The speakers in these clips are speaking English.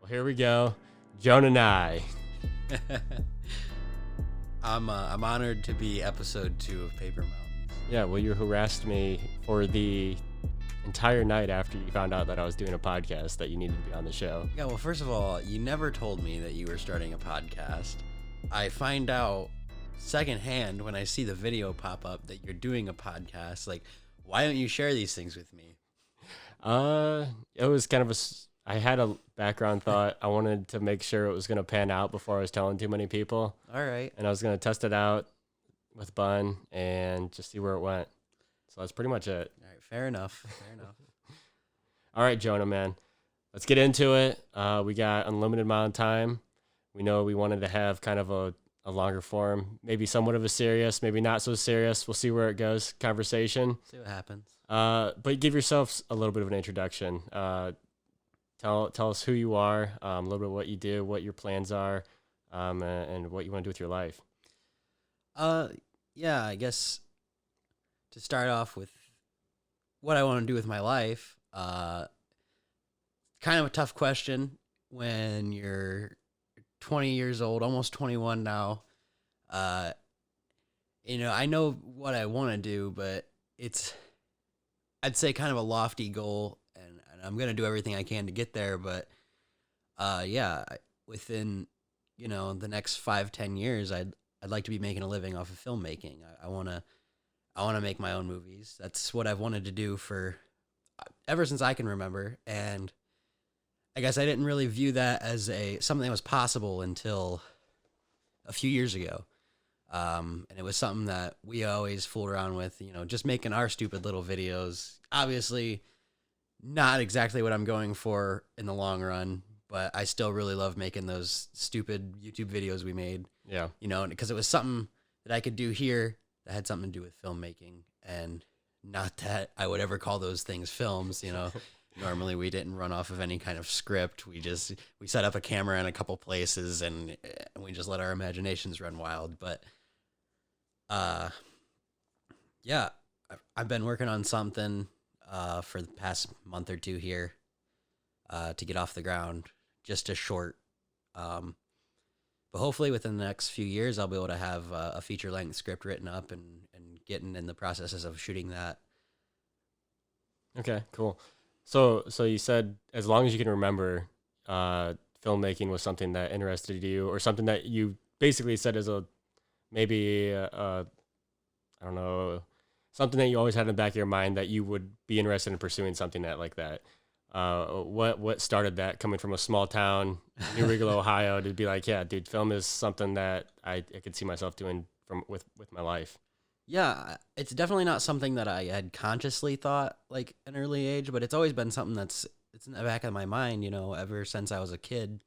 Well, here we go. Jonah Nye. I'm honored to be episode 2 of Paper Mountains. Yeah, well, you harassed me for the entire night after you found out that I was doing a podcast that you needed to be on the show. Yeah, well, first of all, you never told me that you were starting a podcast. I find out secondhand when I see the video pop up that you're doing a podcast. Like, why don't you share these things with me? It was kind of I had a background thought. I wanted to make sure it was going to pan out before I was telling too many people. All right. And I was going to test it out with Bun and just see where it went. So that's pretty much it. All right, fair enough. All right, Jonah, man. Let's get into it. We got unlimited amount of time. We know we wanted to have kind of a longer form, maybe somewhat of a serious, maybe not so serious. We'll see where it goes, conversation. See what happens. But give yourself a little bit of an introduction. Tell us who you are, a little bit what you do, what your plans are, and what you want to do with your life. Yeah, I guess to start off with what I want to do with my life, kind of a tough question when you're 20 years old, almost 21 now. I know what I want to do, but it's, I'd say, kind of a lofty goal, and I'm going to do everything I can to get there. But within, the next 5-10 years, I'd like to be making a living off of filmmaking. I want to make my own movies. That's what I've wanted to do for ever since I can remember. And I guess I didn't really view that as something that was possible until a few years ago. And it was something that we always fooled around with, just making our stupid little videos. Obviously, not exactly what I'm going for in the long run, but I still really love making those stupid YouTube videos we made. Yeah. Because it was something that I could do here that had something to do with filmmaking, and not that I would ever call those things films, Normally we didn't run off of any kind of script. We set up a camera in a couple places and we just let our imaginations run wild. But I've been working on something for the past month or two here to get off the ground, just a short. But hopefully within the next few years, I'll be able to have a feature-length script written up and getting in the processes of shooting that. Okay, cool. So you said as long as you can remember, filmmaking was something that interested you, or something that you basically said as something that you always had in the back of your mind that you would be interested in pursuing something like that. What started that, coming from a small town, New Riegel, Ohio, to be like, yeah, dude, film is something that I could see myself doing with my life? Yeah, it's definitely not something that I had consciously thought like an early age, but it's always been something it's in the back of my mind, ever since I was a kid.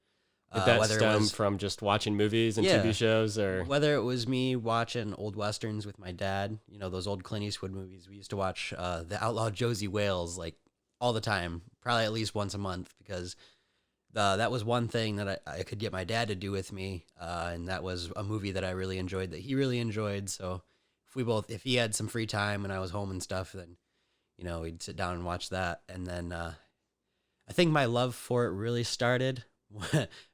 Did that stem from just watching movies and TV shows, or whether it was me watching old westerns with my dad, those old Clint Eastwood movies? We used to watch the Outlaw Josie Wales like all the time, probably at least once a month, because that was one thing that I could get my dad to do with me, and that was a movie that I really enjoyed, that he really enjoyed. So if he had some free time and I was home and stuff, then, we'd sit down and watch that. And then I think my love for it really started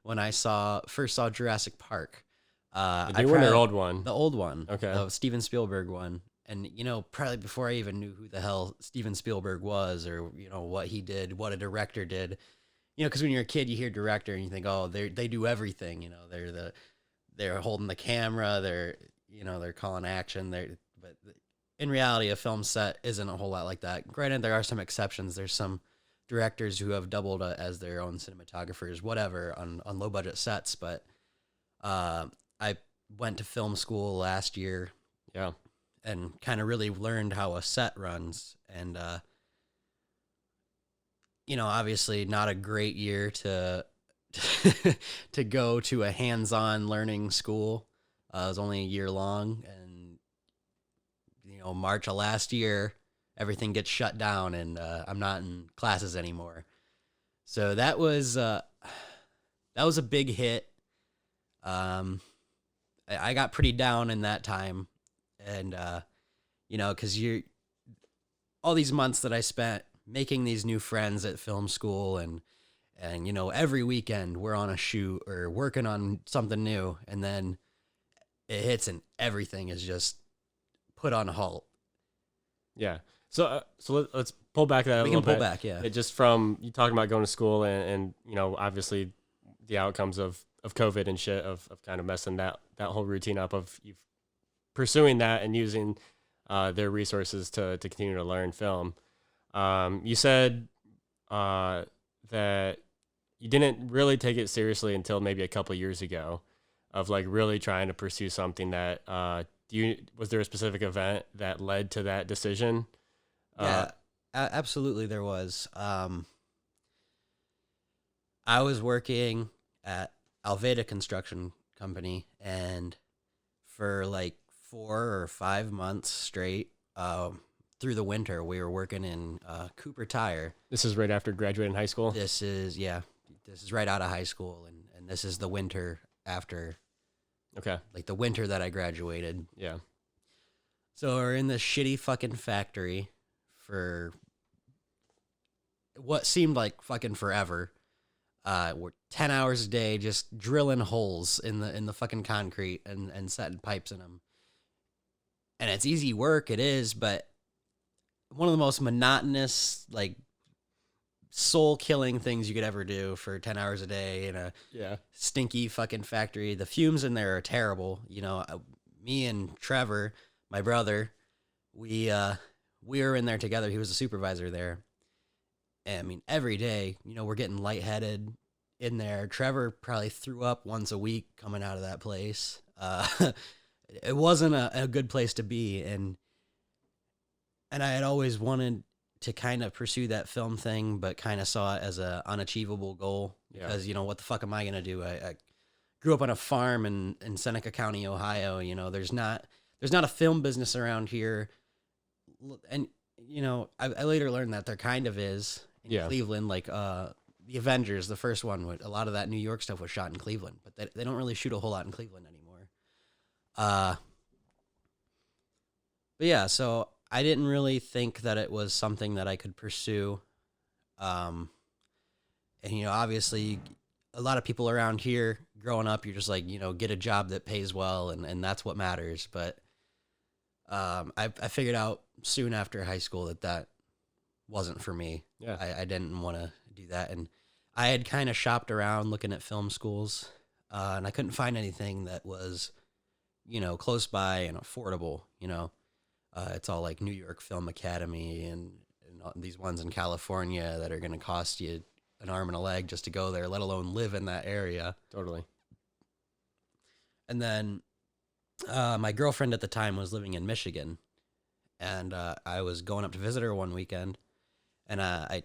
when I first saw Jurassic Park. the new one or old one? The old one. Okay. The Steven Spielberg one. And, probably before I even knew who the hell Steven Spielberg was, or, what he did, what a director did. Because when you're a kid, you hear director and you think, oh, they do everything. They're holding the camera, they're calling action. But in reality, a film set isn't a whole lot like that. Granted, there are some exceptions. There's some directors who have doubled as their own cinematographers, whatever, on low budget sets. But I went to film school last year. Yeah. And kind of really learned how a set runs. And, obviously not a great year to to go to a hands-on learning school. It was only a year long, and March of last year, everything gets shut down, and I'm not in classes anymore. So that was a big hit. I got pretty down in that time, and because all these months that I spent making these new friends at film school and And, every weekend we're on a shoot or working on something new. And then it hits and everything is just put on halt. Yeah. So let's pull back that a little bit. We can pull back, yeah. It just from you talking about going to school and obviously the outcomes of COVID and shit of kind of messing that whole routine up of you pursuing that and using their resources to continue to learn film. You said that you didn't really take it seriously until maybe a couple of years ago of like really trying to pursue something that was there a specific event that led to that decision? Yeah, absolutely there was. I was working at Alveda Construction Company, and for like 4 or 5 months straight, through the winter, we were working in Cooper Tire. This is right after graduating high school? This is right out of high school, and this is the winter after. Okay. Like the winter that I graduated. Yeah. So we're in this shitty fucking factory for what seemed like fucking forever. We're 10 hours a day just drilling holes in the fucking concrete and setting pipes in them. And it's easy work, it is, but one of the most monotonous, like, soul-killing things you could ever do for 10 hours a day in a stinky fucking factory. The fumes in there are terrible. Me and Trevor, my brother, we were in there together. He was a supervisor there. And, I mean, every day, we're getting lightheaded in there. Trevor probably threw up once a week coming out of that place. It wasn't a good place to be. And I had always wanted to kind of pursue that film thing, but kind of saw it as a unachievable goal because, what the fuck am I going to do? I grew up on a farm in Seneca County, Ohio. There's not a film business around here. And, I later learned that there kind of is in Cleveland, like, the Avengers, the first one, a lot of that New York stuff was shot in Cleveland, but they don't really shoot a whole lot in Cleveland anymore. But yeah, so I didn't really think that it was something that I could pursue. And, obviously a lot of people around here growing up, you're just like, get a job that pays well and that's what matters. But I figured out soon after high school that wasn't for me. Yeah. I didn't want to do that. And I had kind of shopped around looking at film schools, and I couldn't find anything that was, close by and affordable, It's all like New York Film Academy and these ones in California that are going to cost you an arm and a leg just to go there, let alone live in that area. Totally. And then my girlfriend at the time was living in Michigan, and I was going up to visit her one weekend, and I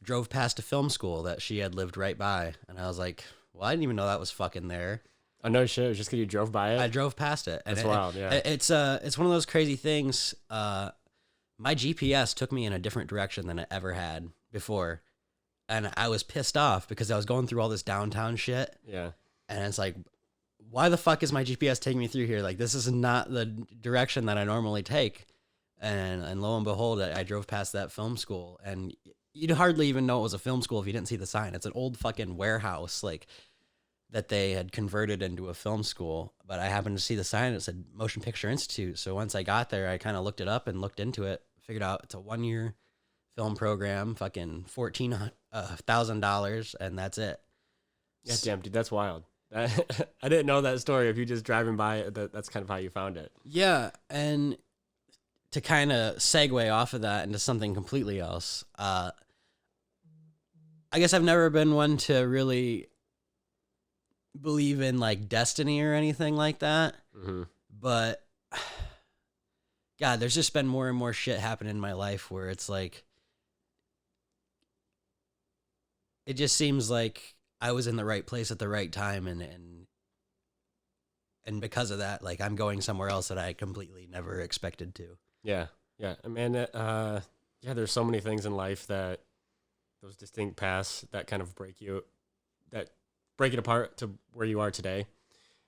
drove past a film school that she had lived right by, and I was like, well, I didn't even know that was fucking there. Oh, no shit. It was just because you drove by it? I drove past it. That's wild, yeah. It's one of those crazy things. My GPS took me in a different direction than it ever had before. And I was pissed off because I was going through all this downtown shit. Yeah. And it's like, why the fuck is my GPS taking me through here? Like, this is not the direction that I normally take. And lo and behold, I drove past that film school. And you'd hardly even know it was a film school if you didn't see the sign. It's an old fucking warehouse, like, that they had converted into a film school, but I happened to see the sign that said Motion Picture Institute. So once I got there, I kind of looked it up and looked into it, figured out it's a 1-year film program, fucking $14,000, and that's it. Yeah, damn, dude, that's wild. I didn't know that story. If you just driving by it, that's kind of how you found it. Yeah, and to kind of segue off of that into something completely else, I guess I've never been one to really believe in like destiny or anything like that. Mm-hmm. But God, there's just been more and more shit happening in my life where it's like, it just seems like I was in the right place at the right time. And because of that, like I'm going somewhere else that I completely never expected to. Yeah. Yeah. I mean, there's so many things in life that those distinct paths that kind of break it apart to where you are today,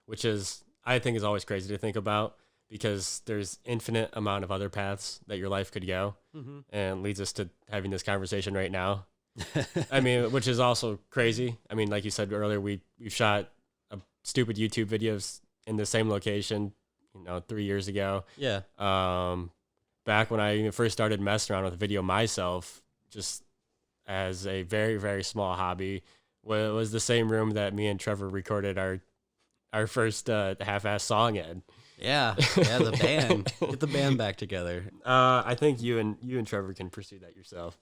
which is, I think, is always crazy to think about because there's infinite amount of other paths that your life could go, and leads us to having this conversation right now. I mean, which is also crazy. I mean, like you said earlier, we shot a stupid YouTube videos in the same location, 3 years ago. Yeah. Back when I even first started messing around with video myself, just as a very, very small hobby, was the same room that me and Trevor recorded our first half-ass song in. Yeah, the band. Get the band back together. I think you and Trevor can pursue that yourself.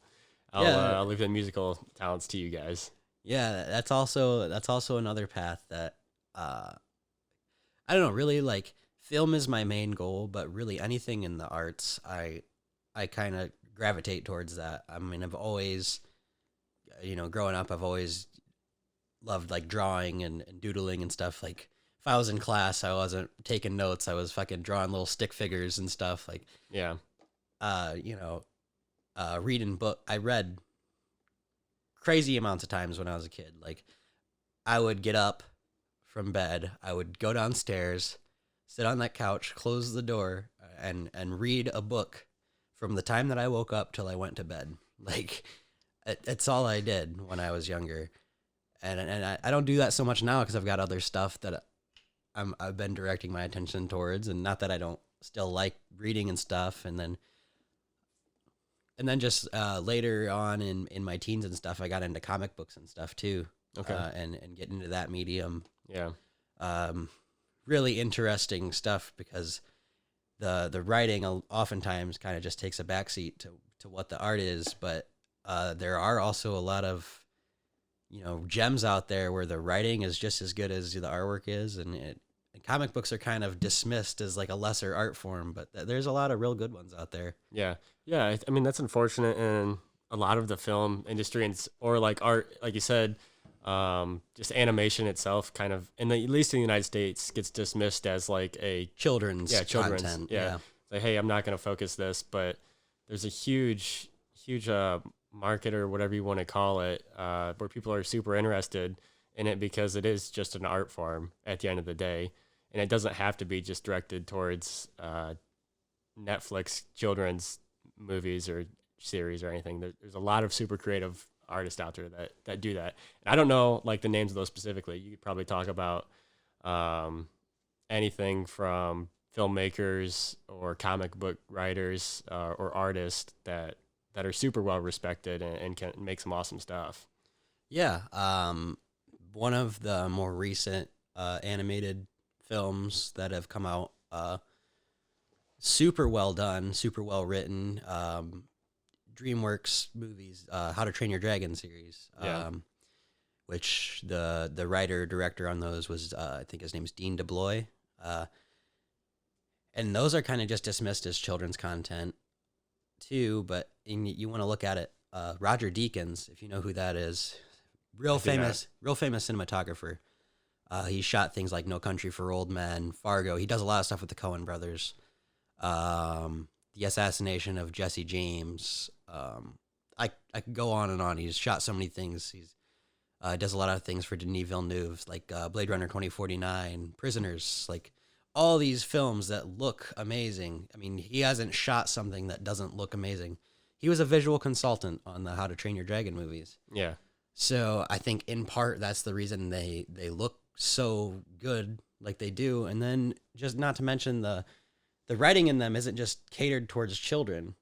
I'll leave the musical talents to you guys. Yeah, that's also another path that I don't know, really, like, film is my main goal, but really anything in the arts, I kind of gravitate towards that. I mean, I've always, growing up, I've always loved, like, drawing and doodling and stuff. Like, if I was in class, I wasn't taking notes. I was fucking drawing little stick figures and stuff. Like, Yeah. Reading book. I read crazy amounts of times when I was a kid. Like, I would get up from bed, I would go downstairs, sit on that couch, close the door, and read a book from the time that I woke up till I went to bed. Like, it's all I did when I was younger. And I don't do that so much now because I've got other stuff that I've been directing my attention towards, and not that I don't still like reading and stuff. And then just later on in my teens and stuff, I got into comic books and stuff too. Okay. And get into that medium. Yeah. Really interesting stuff because the writing oftentimes kind of just takes a backseat to what the art is, but there are also a lot of gems out there where the writing is just as good as the artwork is, and comic books are kind of dismissed as like a lesser art form, but there's a lot of real good ones out there. Yeah. I mean, that's unfortunate in a lot of the film industry or like art, like you said. Just animation itself kind of, at least in the United States, gets dismissed as like a children's content. Yeah. Like, hey, I'm not going to focus this, but there's a huge market or whatever you want to call it, where people are super interested in it because it is just an art form at the end of the day. And it doesn't have to be just directed towards Netflix children's movies or series or anything. There's a lot of super creative artists out there that do that. And I don't know like the names of those specifically. You could probably talk about anything from filmmakers or comic book writers or artists that are super well respected and can make some awesome stuff. Yeah. One of the more recent animated films that have come out, super well done, super well written, DreamWorks movies, How to Train Your Dragon series, which the writer director on those was I think his name's Dean DeBlois, and those are kind of just dismissed as children's content too. But you want to look at it, Roger Deakins, if you know who that is, real famous cinematographer. He shot things like No Country for Old Men, Fargo. He does a lot of stuff with the Coen brothers. The assassination of Jesse James. I could go on and on. He's shot so many things. He's does a lot of things for Denis Villeneuve, like Blade Runner 2049, Prisoners, like all these films that look amazing. I mean, he hasn't shot something that doesn't look amazing. He was a visual consultant on the How to Train Your Dragon movies. Yeah. So I think in part that's the reason they look so good like they do. And then just not to mention the writing in them isn't just catered towards children.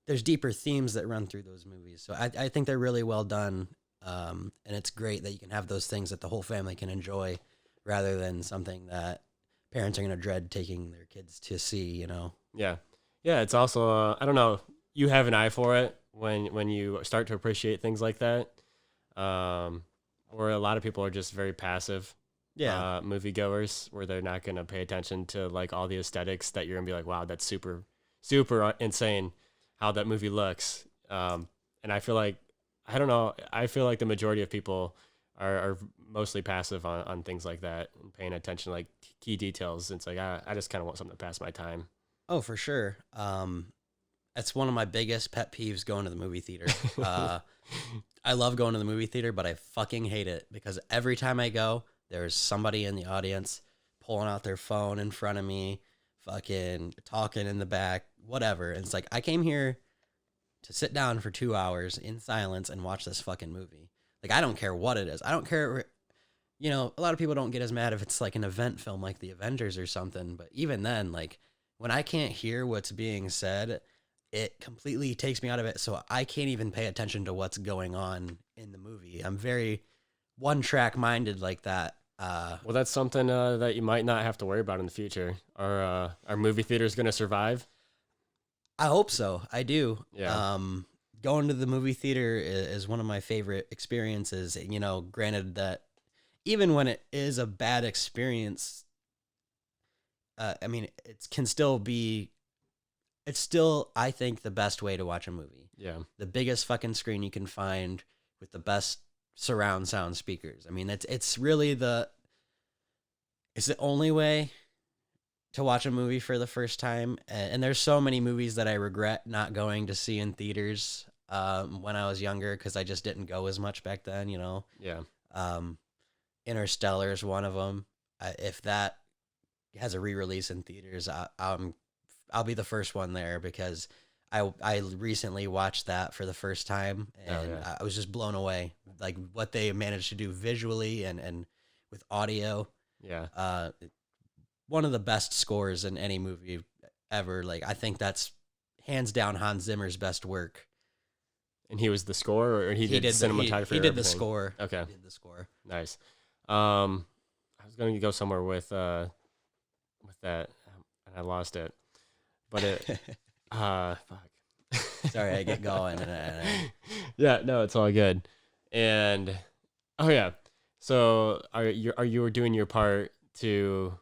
There's deeper themes that run through those movies. So I think they're really well done. And it's great that you can have those things that the whole family can enjoy rather than something that parents are going to dread taking their kids to see, Yeah. Yeah. It's also, I don't know, you have an eye for it when you start to appreciate things like that. Or a lot of people are just very passive. Yeah. Moviegoers where they're not going to pay attention to like all the aesthetics that you're gonna be like, wow, that's super, super insane how that movie looks. And I feel like, I don't know, I feel like the majority of people are mostly passive on things like that and paying attention to like key details. It's like, I just kind of want something to pass my time. Oh, for sure. That's one of my biggest pet peeves going to the movie theater. I love going to the movie theater, but I fucking hate it because every time I go, there's somebody in the audience pulling out their phone in front of me, fucking talking in the back, whatever. And it's like, I came here to sit down for 2 hours in silence and watch this fucking movie. Like, I don't care what it is. I don't care. You know, a lot of people don't get as mad if it's like an event film like The Avengers or something. But even then, like, when I can't hear what's being said, it completely takes me out of it. So I can't even pay attention to what's going on in the movie. I'm very one-track minded like that. Well, that's something that you might not have to worry about in the future. Are movie theaters going to survive? I hope so. I do. Yeah. Going to the movie theater is one of my favorite experiences. You know, granted that even when it is a bad experience, I mean, it can still be, it's still, I think, the best way to watch a movie. Yeah. The biggest fucking screen you can find with the best surround sound speakers. I mean, it's really it's the only way to watch a movie for the first time. And there's so many movies that I regret not going to see in theaters when I was younger, because I just didn't go as much back then, you know? Yeah. Interstellar is one of them. If that has a re-release in theaters, I'll be the first one there, because I recently watched that for the first time, and I was just blown away, like what they managed to do visually and with audio. Yeah. One of the best scores in any movie ever. Like, I think that's hands down Hans Zimmer's best work. And he was the score, or he did cinematographer? He did the score. Okay. He did the score. Nice. I was going to go somewhere with that, and I lost it. But it, fuck. Sorry, I get going. Yeah, no, it's all good. And oh yeah, so are you doing your part to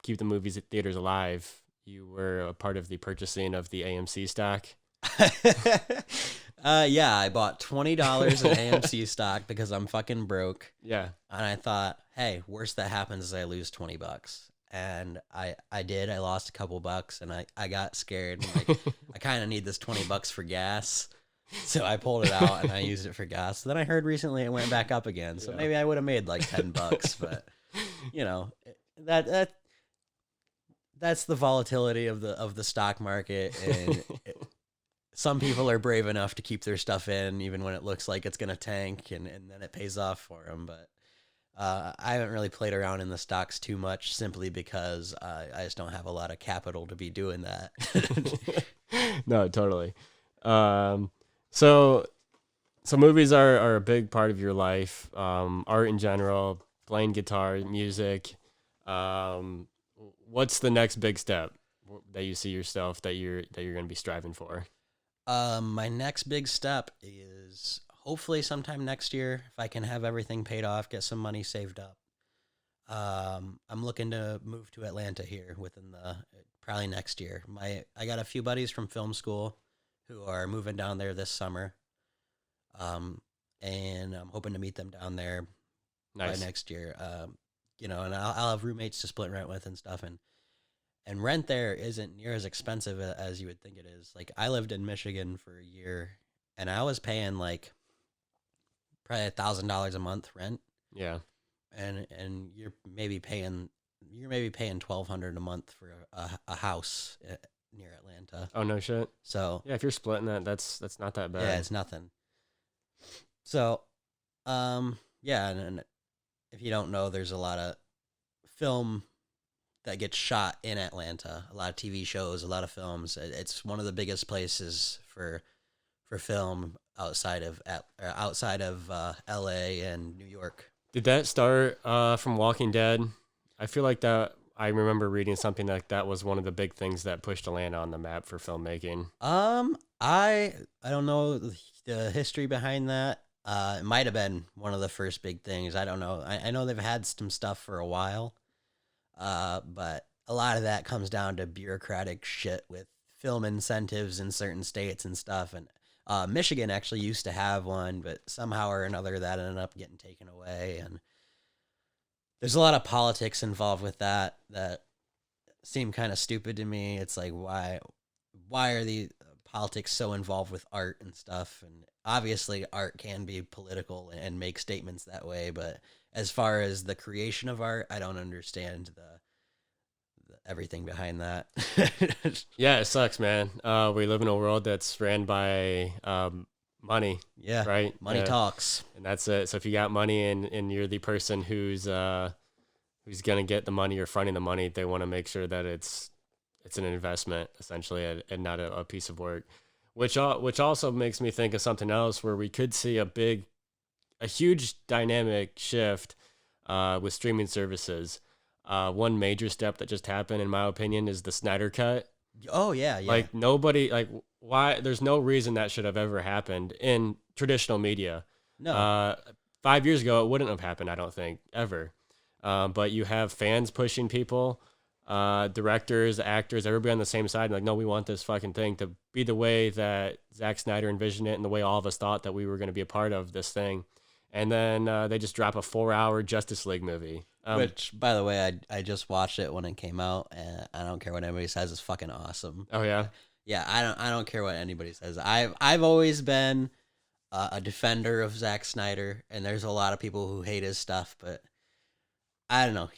keep the movies at theaters alive? You were a part of the purchasing of the AMC stock. Yeah, I bought $20 in AMC stock because I'm fucking broke. Yeah. And I thought, hey, worst that happens is I lose $20. And I did. I lost a couple bucks, and I got scared. I'm like, I kind of need this $20 for gas. So I pulled it out and I used it for gas. Then I heard recently it went back up again. So maybe I would have made like $10, but you know, that's the volatility of the stock market. And some people are brave enough to keep their stuff in even when it looks like it's going to tank, and then it pays off for them. But I haven't really played around in the stocks too much, simply because I just don't have a lot of capital to be doing that. No, totally. So movies are a big part of your life. Art in general, playing guitar, music. What's the next big step that you see yourself that you're going to be striving for? My next big step is hopefully sometime next year, if I can have everything paid off, get some money saved up. I'm looking to move to Atlanta here within probably next year. I got a few buddies from film school who are moving down there this summer. And I'm hoping to meet them down there by next year. You know, and I'll have roommates to split rent with and stuff. And rent there isn't near as expensive as you would think it is. Like, I lived in Michigan for a year, and I was paying like probably $1,000 a month rent. Yeah. And you're maybe paying $1,200 a month for a house near Atlanta. Oh, no shit. So yeah, if you're splitting that, that's not that bad. Yeah, it's nothing. So, yeah, and if you don't know, there's a lot of film that gets shot in Atlanta. A lot of TV shows, a lot of films. It's one of the biggest places for film outside of LA and New York. Did that start from Walking Dead? I feel like that. I remember reading something like that was one of the big things that pushed Atlanta on the map for filmmaking. I don't know the history behind that. It might have been one of the first big things. I don't know. I know they've had some stuff for a while, but a lot of that comes down to bureaucratic shit with film incentives in certain states and stuff. And Michigan actually used to have one, but somehow or another that ended up getting taken away. And there's a lot of politics involved with that seem kind of stupid to me. It's like, why are the politics so involved with art and stuff? And obviously art can be political and make statements that way, but as far as the creation of art, I don't understand everything behind that. Yeah, it sucks, man. We live in a world that's ran by money, Yeah, right? money talks. And that's it. So if you got money and you're the person who's gonna get the money or fronting the money, they want to make sure that it's an investment essentially, and not a piece of work. Which also makes me think of something else where we could see a huge dynamic shift with streaming services. One major step that just happened, in my opinion, is the Snyder Cut. Oh yeah, yeah. Like nobody, like why? There's no reason that should have ever happened in traditional media. No. 5 years ago, it wouldn't have happened. I don't think ever. But you have fans pushing people, directors, actors, everybody on the same side. Like, no, we want this fucking thing to be the way that Zack Snyder envisioned it, and the way all of us thought that we were going to be a part of this thing. And then they just drop a 4-hour Justice League movie. Which, by the way, I just watched it when it came out, and I don't care what anybody says. It's fucking awesome. Oh yeah, yeah. I don't care what anybody says. I've always been a defender of Zack Snyder, and there's a lot of people who hate his stuff, but I don't know.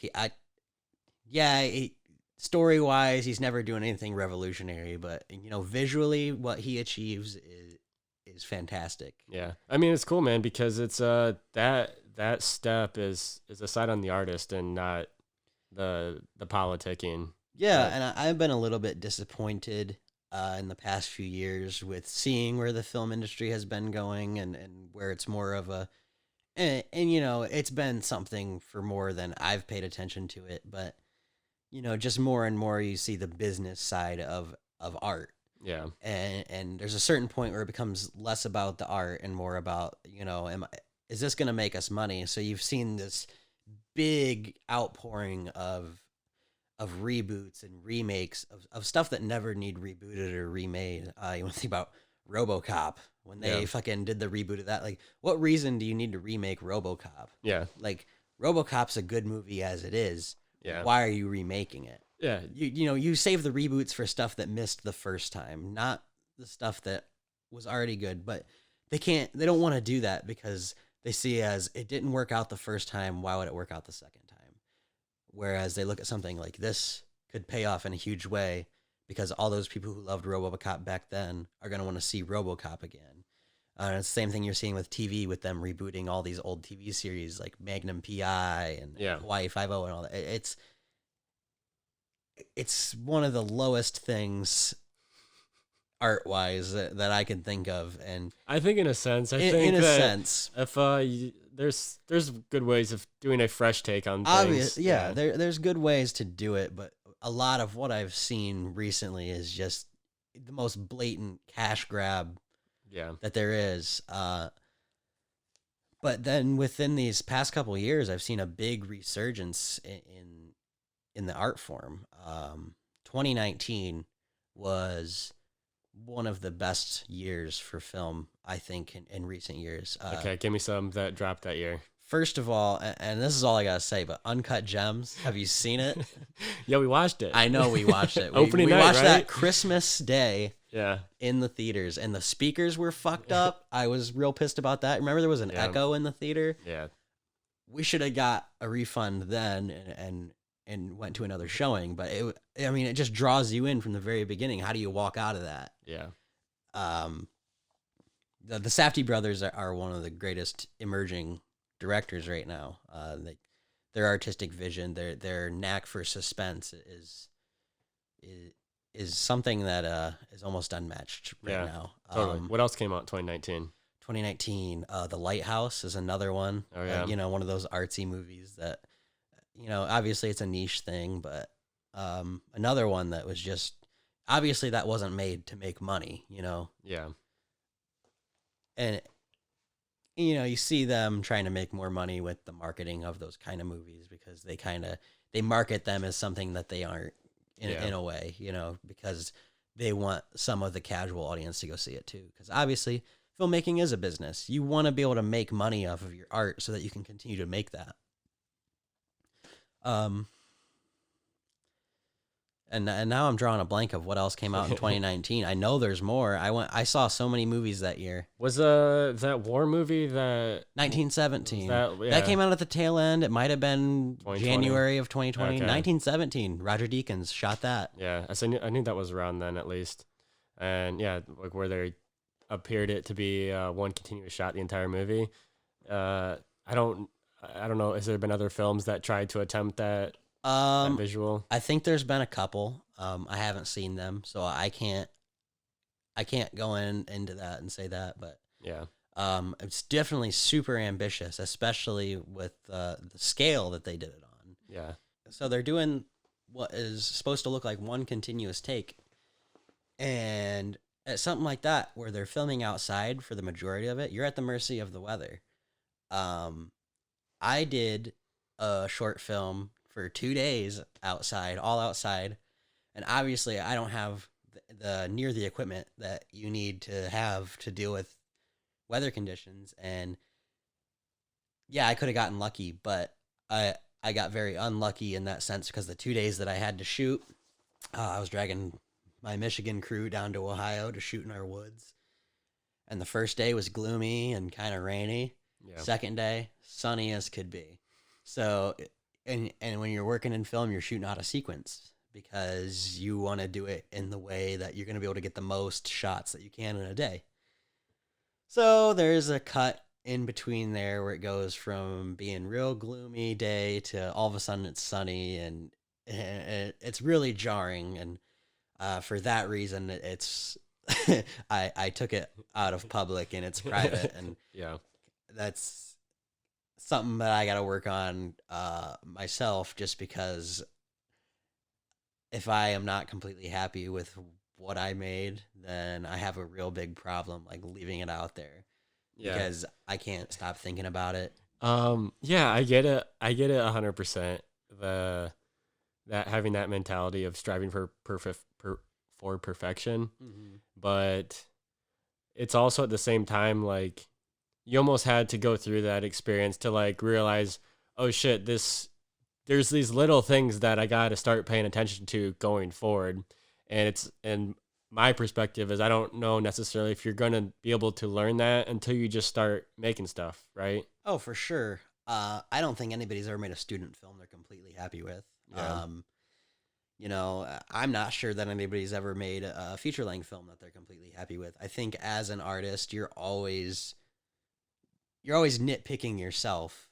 Story wise, he's never doing anything revolutionary, but visually, what he achieves is fantastic. Yeah, I mean it's cool, man, because it's that step is a side on the artist and not the politicking. Yeah, and I've been a little bit disappointed in the past few years with seeing where the film industry has been going, and where it's more of a and it's been something for more than I've paid attention to it, but just more and more you see the business side of art. Yeah. And there's a certain point where it becomes less about the art and more about, is this going to make us money? So you've seen this big outpouring of reboots and remakes of stuff that never need rebooted or remade. You want to think about RoboCop when they fucking did the reboot of that. Like, what reason do you need to remake RoboCop? Yeah. Like, RoboCop's a good movie as it is. Yeah. Why are you remaking it? Yeah. You save the reboots for stuff that missed the first time, not the stuff that was already good. But they don't want to do that because they see as it didn't work out the first time. Why would it work out the second time? Whereas they look at something like this could pay off in a huge way because all those people who loved RoboCop back then are going to want to see RoboCop again. It's the same thing you're seeing with TV, with them rebooting all these old TV series like Magnum PI and Hawaii Five-0 and all that. It's one of the lowest things art-wise that I can think of, and I think in a sense, if there's good ways of doing a fresh take on things. There's good ways to do it, but a lot of what I've seen recently is just the most blatant cash grab that there is. But then within these past couple of years, I've seen a big resurgence in the art form. 2019 was one of the best years for film, I think, in recent years. Okay, give me some that dropped that year. First of all, and this is all I gotta say, but Uncut Gems, have you seen it? Yeah, we watched it. I know we watched it. Opening we night, watched right? that Christmas Day. Yeah. In the theaters, and the speakers were fucked up. I was real pissed about that. Remember there was an echo in the theater? Yeah. We should have got a refund then and went to another showing, but it just draws you in from the very beginning. How do you walk out of that? Yeah. The Safdie brothers are one of the greatest emerging directors right now. Their artistic vision, their knack for suspense is something that is almost unmatched right now. Totally. What else came out in 2019? 2019, The Lighthouse is another one. Oh yeah. One of those artsy movies that, obviously it's a niche thing, but another one that was just obviously that wasn't made to make money. Yeah. And you see them trying to make more money with the marketing of those kind of movies because they market them as something that they aren't in a way, because they want some of the casual audience to go see it too. Because obviously filmmaking is a business. You want to be able to make money off of your art so that you can continue to make that. And now I'm drawing a blank of what else came out in 2019. I know there's more. I saw so many movies that year. Was that war movie that 1917. that, yeah. That came out at the tail end. It might have been 2020? January of 2020. Okay. 1917. Roger Deakins shot that. Yeah, I knew that was around then at least, and yeah, like where they appeared it to be one continuous shot the entire movie. I don't know. Has there been other films that tried to attempt that visual? I think there's been a couple. I haven't seen them, so I can't go into that and say that, but Yeah. it's definitely super ambitious, especially with the scale that they did it on. Yeah. So they're doing what is supposed to look like one continuous take, and at something like that, where they're filming outside for the majority of it, you're at the mercy of the weather. I did a short film for 2 days outside, all outside, and obviously I don't have the equipment that you need to have to deal with weather conditions. And yeah, I could have gotten lucky, but I got very unlucky in that sense, because the 2 days that I had to shoot, I was dragging my Michigan crew down to Ohio to shoot in our woods. And the first day was gloomy and kind of rainy. Yeah. Second day, sunny as could be. So, and when you're working in film, you're shooting out of sequence, because you want to do it in the way that you're going to be able to get the most shots that you can in a day. So there's a cut in between there where it goes from being real gloomy day to all of a sudden it's sunny, and it's really jarring. And for that reason, it's I took it out of public and it's private, and Yeah. that's something that I got to work on myself, just because if I am not completely happy with what I made, then I have a real big problem, like leaving it out there, Yeah. because I can't stop thinking about it. Yeah, I get it. I get it 100%. That having that mentality of striving for perfection, but it's also at the same time, like, you almost had to go through that experience to like realize, oh shit, there's these little things that I got to start paying attention to going forward. And my perspective is, I don't know necessarily if you're going to be able to learn that until you just start making stuff, right? Oh, for sure. I don't think anybody's ever made a student film they're completely happy with. Yeah. I'm not sure that anybody's ever made a feature-length film that they're completely happy with. I think as an artist, you're always nitpicking yourself,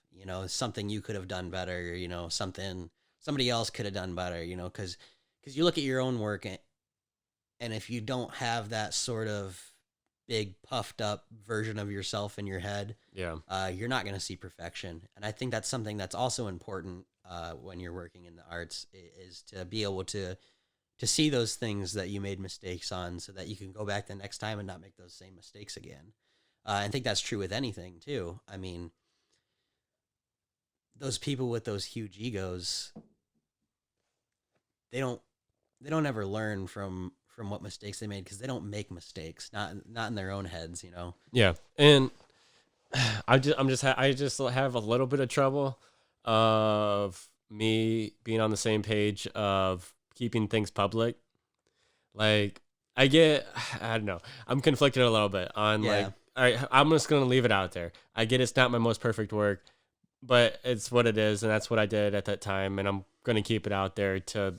something you could have done better, something somebody else could have done better, because you look at your own work, and if you don't have that sort of big puffed up version of yourself in your head, Yeah. You're not going to see perfection. And I think that's something that's also important when you're working in the arts, is to be able to see those things that you made mistakes on, so that you can go back the next time and not make those same mistakes again. I think that's true with anything too. I mean, those people with those huge egos, they don't ever learn from what mistakes they made, because they don't make mistakes, not in their own heads, Yeah. And I just have a little bit of trouble of me being on the same page of keeping things public. Like, I don't know. I'm conflicted a little bit on like, all right, I'm just going to leave it out there. I get it's not my most perfect work, but it's what it is. And that's what I did at that time. And I'm going to keep it out there to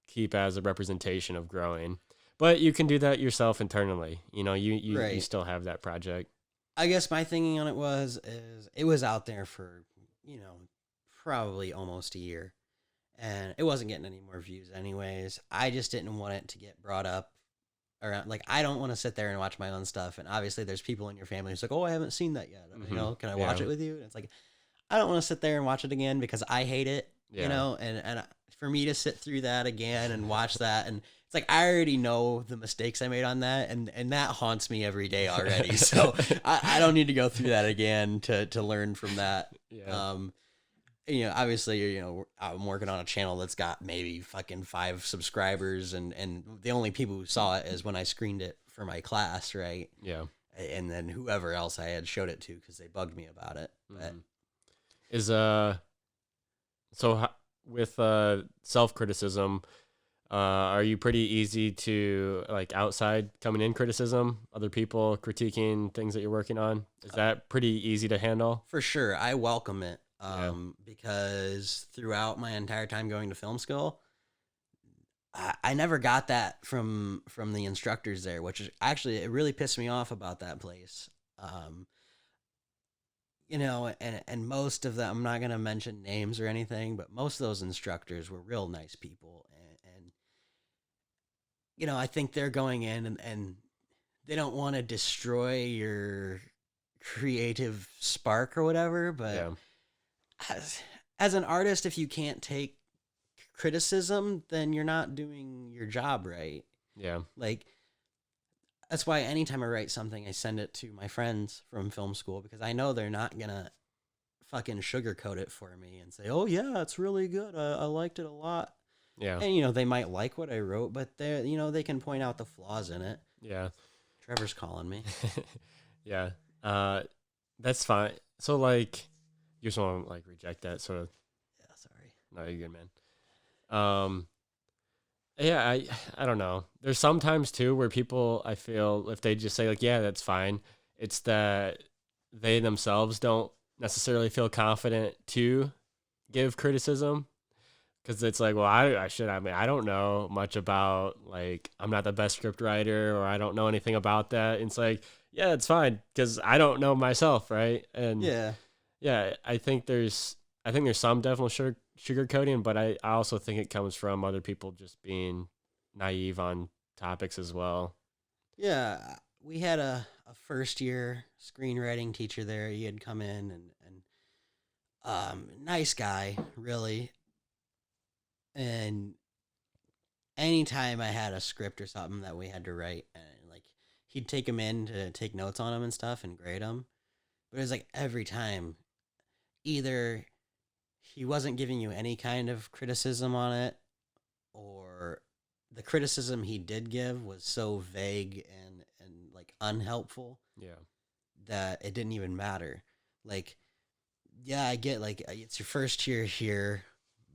keep as a representation of growing. But you can do that yourself internally. You Right. you still have that project. I guess my thinking on it it was out there for, probably almost a year, and it wasn't getting any more views anyways. I just didn't want it to get brought up around. Like, I don't want to sit there and watch my own stuff. And obviously there's people in your family who's like, oh, I haven't seen that yet. Can I watch it with you? And it's like, I don't want to sit there and watch it again, because I hate it, and for me to sit through that again and watch that, and it's like, I already know the mistakes I made on that, and that haunts me every day already. So I don't need to go through that again to learn from that. Yeah. Obviously, I'm working on a channel that's got maybe fucking 5 subscribers, and the only people who saw it is when I screened it for my class, right? Yeah. And then whoever else I had showed it to, because they bugged me about it. But Is so with self-criticism, Are you pretty easy to like outside coming in criticism, other people critiquing things that you're working on? Is that pretty easy to handle? For sure, I welcome it. Yeah. Because throughout my entire time going to film school, I never got that from the instructors there, which is actually it really pissed me off about that place. Um, and most of them, I'm not gonna mention names or anything, but most of those instructors were real nice people, and I think they're going in and they don't want to destroy your creative spark or whatever, but Yeah. as an artist, if you can't take criticism, then you're not doing your job right. Yeah. Like, that's why anytime I write something, I send it to my friends from film school because I know they're not gonna fucking sugarcoat it for me and say, "Oh yeah, it's really good. I liked it a lot." Yeah. And they might like what I wrote, but they can point out the flaws in it. Yeah. Trevor's calling me. Yeah. That's fine. So like, you just want to like reject that sort of. Yeah, sorry. No, you're good, man. Yeah, I don't know. There's sometimes too where people, I feel, if they just say like, yeah, that's fine, it's that they themselves don't necessarily feel confident to give criticism because it's like, well, I mean, I don't know much about, like, I'm not the best script writer or I don't know anything about that. And it's like, yeah, it's fine because I don't know myself, right? And Yeah. yeah, I think there's some definitely sugarcoating, but I also think it comes from other people just being naive on topics as well. Yeah, we had a first year screenwriting teacher there. He had come in and nice guy, really. And anytime I had a script or something that we had to write, and like he'd take him in to take notes on them and stuff and grade them. But it was like every time, either he wasn't giving you any kind of criticism on it, or the criticism he did give was so vague and like unhelpful Yeah. that it didn't even matter. Like, yeah, I get like it's your first year here.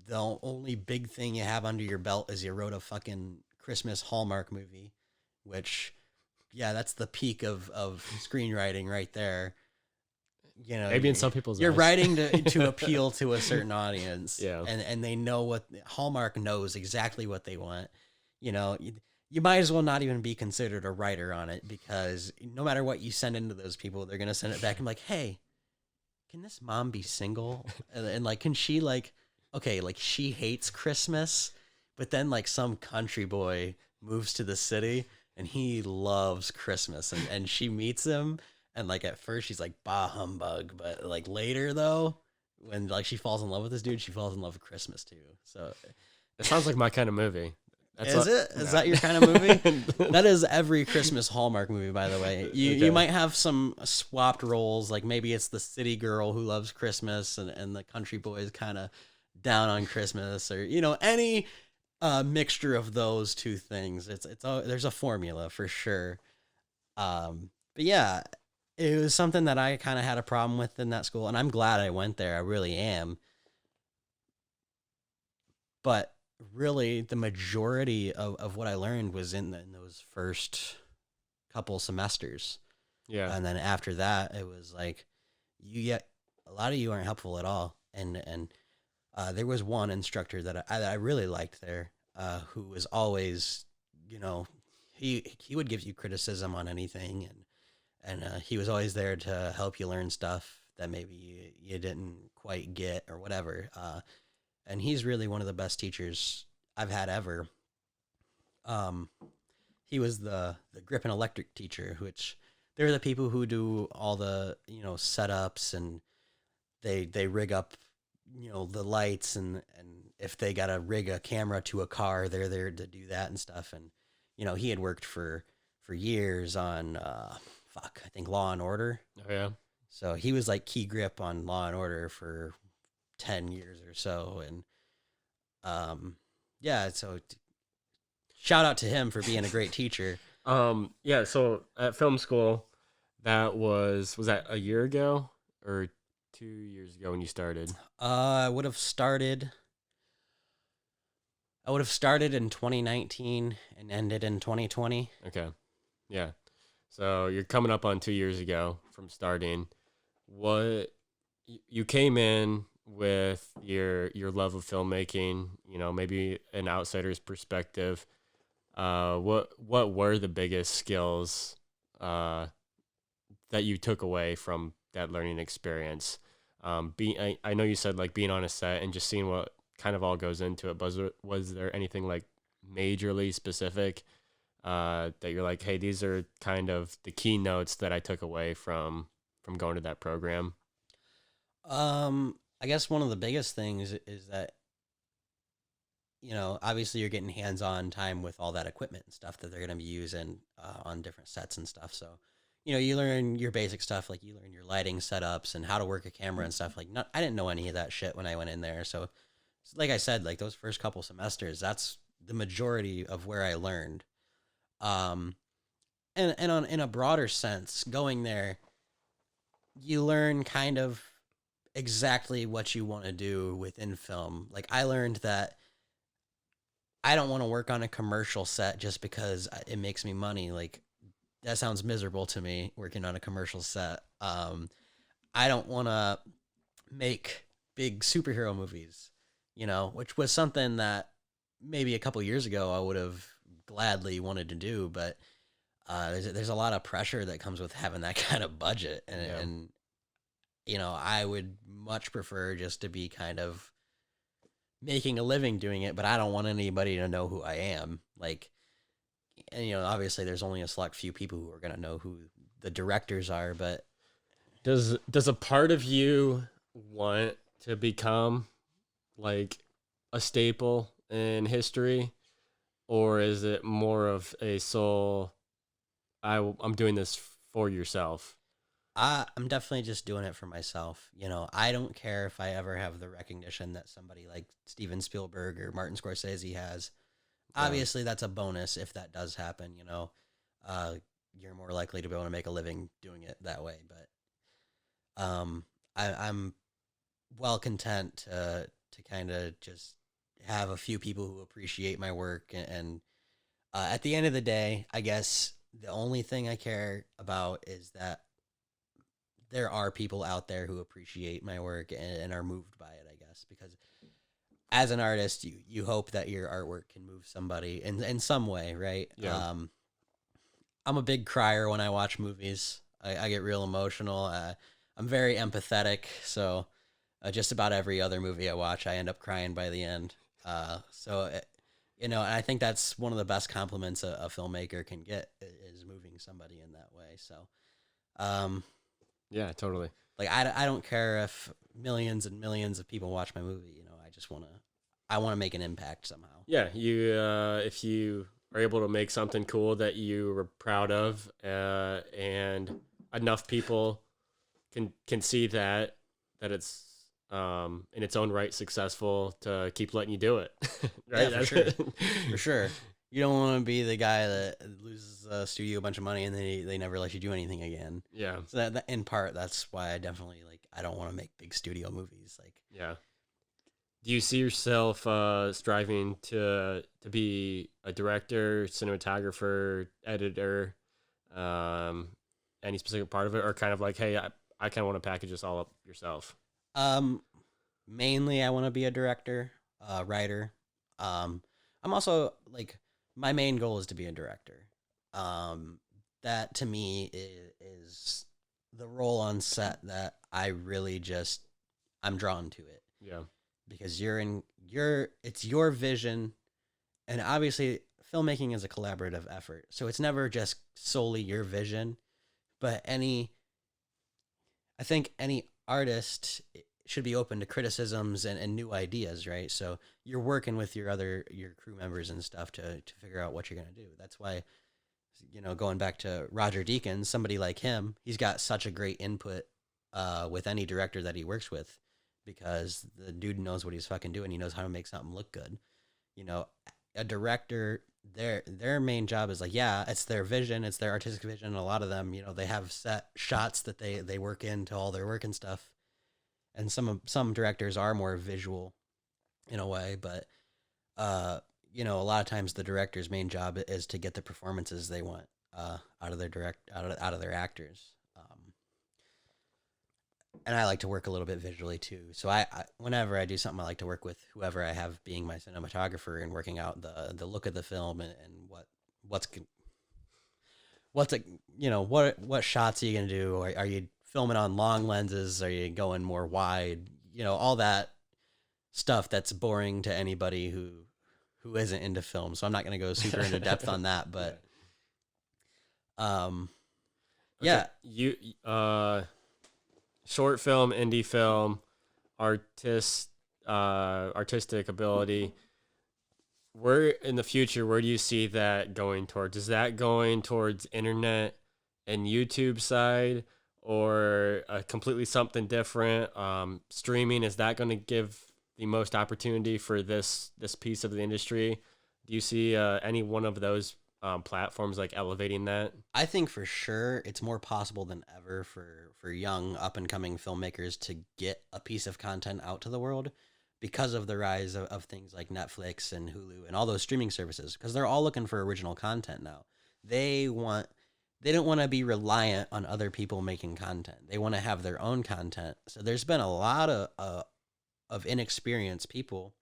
The only big thing you have under your belt is you wrote a fucking Christmas Hallmark movie, which, yeah, that's the peak of screenwriting right there. Maybe in some people's you're eyes. writing to appeal to a certain audience, Yeah. and they know what Hallmark knows exactly what they want. You might as well not even be considered a writer on it because no matter what you send into those people, they're gonna send it back and be like, hey, can this mom be single? And like, can she like, okay, like she hates Christmas, but then like some country boy moves to the city and he loves Christmas and she meets him. And like at first she's like, bah humbug. But like later though, when like she falls in love with this dude, she falls in love with Christmas too. So It sounds like my kind of movie. is it? Is that your kind of movie? That is every Christmas Hallmark movie, by the way. You Okay. you might have some swapped roles, like maybe it's the city girl who loves Christmas and the country boy is kind of down on Christmas, or any mixture of those two things. There's a formula for sure. But yeah, it was something that I kind of had a problem with in that school, and I'm glad I went there. I really am. But really, the majority of what I learned was in those first couple semesters. Yeah. And then after that, it was like, a lot of you aren't helpful at all. And there was one instructor that I really liked there, who was always, he would give you criticism on anything, and he was always there to help you learn stuff that maybe you didn't quite get or whatever. And he's really one of the best teachers I've had ever. He was the grip and electric teacher, which they're the people who do all the setups, and they rig up the lights, and if they gotta rig a camera to a car, they're there to do that and stuff. And he had worked for years on I think Law and Order. Oh yeah. So he was like key grip on Law and Order for 10 years or so. And yeah, so shout out to him for being a great teacher. Yeah, so at film school, that was that a year ago or 2 years ago when you started? I would have started I would have started in 2019 and ended in 2020. Okay. Yeah. So you're coming up on 2 years ago from starting. What you came in with your love of filmmaking, maybe an outsider's perspective. What were the biggest skills that you took away from that learning experience? I know you said like being on a set and just seeing what kind of all goes into it. But was there anything like majorly specific that you're like, hey, these are kind of the keynotes that I took away from going to that program? I guess one of the biggest things is that, obviously you're getting hands-on time with all that equipment and stuff that they're going to be using on different sets and stuff. So, you learn your basic stuff, like you learn your lighting setups and how to work a camera and stuff. Like, I didn't know any of that shit when I went in there. So, like I said, like those first couple semesters, that's the majority of where I learned. Um, and in a broader sense, going there, you learn kind of exactly what you want to do within film. Like I learned that I don't want to work on a commercial set just because it makes me money. Like that sounds miserable to me working on a commercial set. I don't want to make big superhero movies, which was something that maybe a couple years ago I would have gladly wanted to do, but there's a lot of pressure that comes with having that kind of budget, and I would much prefer just to be kind of making a living doing it, but I don't want anybody to know who I am. Like, and, obviously there's only a select few people who are going to know who the directors are, but Does a part of you want to become like a staple in history, or is it more of a soul? I'm doing this for yourself. I'm definitely just doing it for myself. I don't care if I ever have the recognition that somebody like Steven Spielberg or Martin Scorsese has. Yeah. Obviously, that's a bonus if that does happen. You're more likely to be able to make a living doing it that way. But I'm well content to kind of just have a few people who appreciate my work, and at the end of the day, I guess the only thing I care about is that there are people out there who appreciate my work and are moved by it, I guess, because as an artist, you hope that your artwork can move somebody in some way, right? Yeah. I'm a big crier when I watch movies. I get real emotional. I'm very empathetic, so just about every other movie I watch, I end up crying by the end. And I think that's one of the best compliments a filmmaker can get is moving somebody in that way. So, Yeah, totally. like I don't care if millions and millions of people watch my movie. I want to make an impact somehow. Yeah, if you are able to make something cool that you were proud of, and enough people can see that it's in its own right successful to keep letting you do it, right? Yeah, for sure, for sure. You don't want to be the guy that loses a studio a bunch of money and they never let you do anything again. Yeah, So that in part, that's why I definitely I don't want to make big studio movies. Like, yeah. Do you see yourself striving to be a director, cinematographer, editor, um, any specific part of it, or kind of like, hey, I kind of want to package this all up yourself? mainly I want to be a director, writer. I'm also like my main goal is to be a director. That to me is the role on set that I really just I'm drawn to it Yeah, because it's your vision, and obviously filmmaking is a collaborative effort, so it's never just solely your vision, but I think any artist should be open to criticisms and new ideas, right? So you're working with your crew members and stuff to figure out what you're gonna do. That's why, going back to Roger Deakins, somebody like him, he's got such a great input with any director that he works with because the dude knows what he's fucking doing. He knows how to make something look good. You know, a director, their main job is like, yeah, it's their vision, it's their artistic vision. And a lot of them, they have set shots that they work into all their work and stuff. And some directors are more visual in a way, but you know, a lot of times the director's main job is to get the performances they want out of their actors. And I like to work a little bit visually too. So whenever I do something, I like to work with whoever I have being my cinematographer and working out the look of the film and what's a, you know, what shots are you gonna do? Are you filming on long lenses? Are you going more wide? You know, all that stuff that's boring to anybody who isn't into film. So I'm not gonna go super into depth on that, but yeah. You short film, indie film, artistic ability. Where in the future, where do you see that going towards? Is that going towards internet and YouTube side, or completely something different? Streaming, is that going to give the most opportunity for this piece of the industry? Do you see any one of those platforms like elevating that? I think for sure it's more possible than ever for young up and coming filmmakers to get a piece of content out to the world because of the rise of things like Netflix and Hulu and all those streaming services, because they're all looking for original content now. They don't want to be reliant on other people making content. They want to have their own content. So there's been a lot of inexperienced people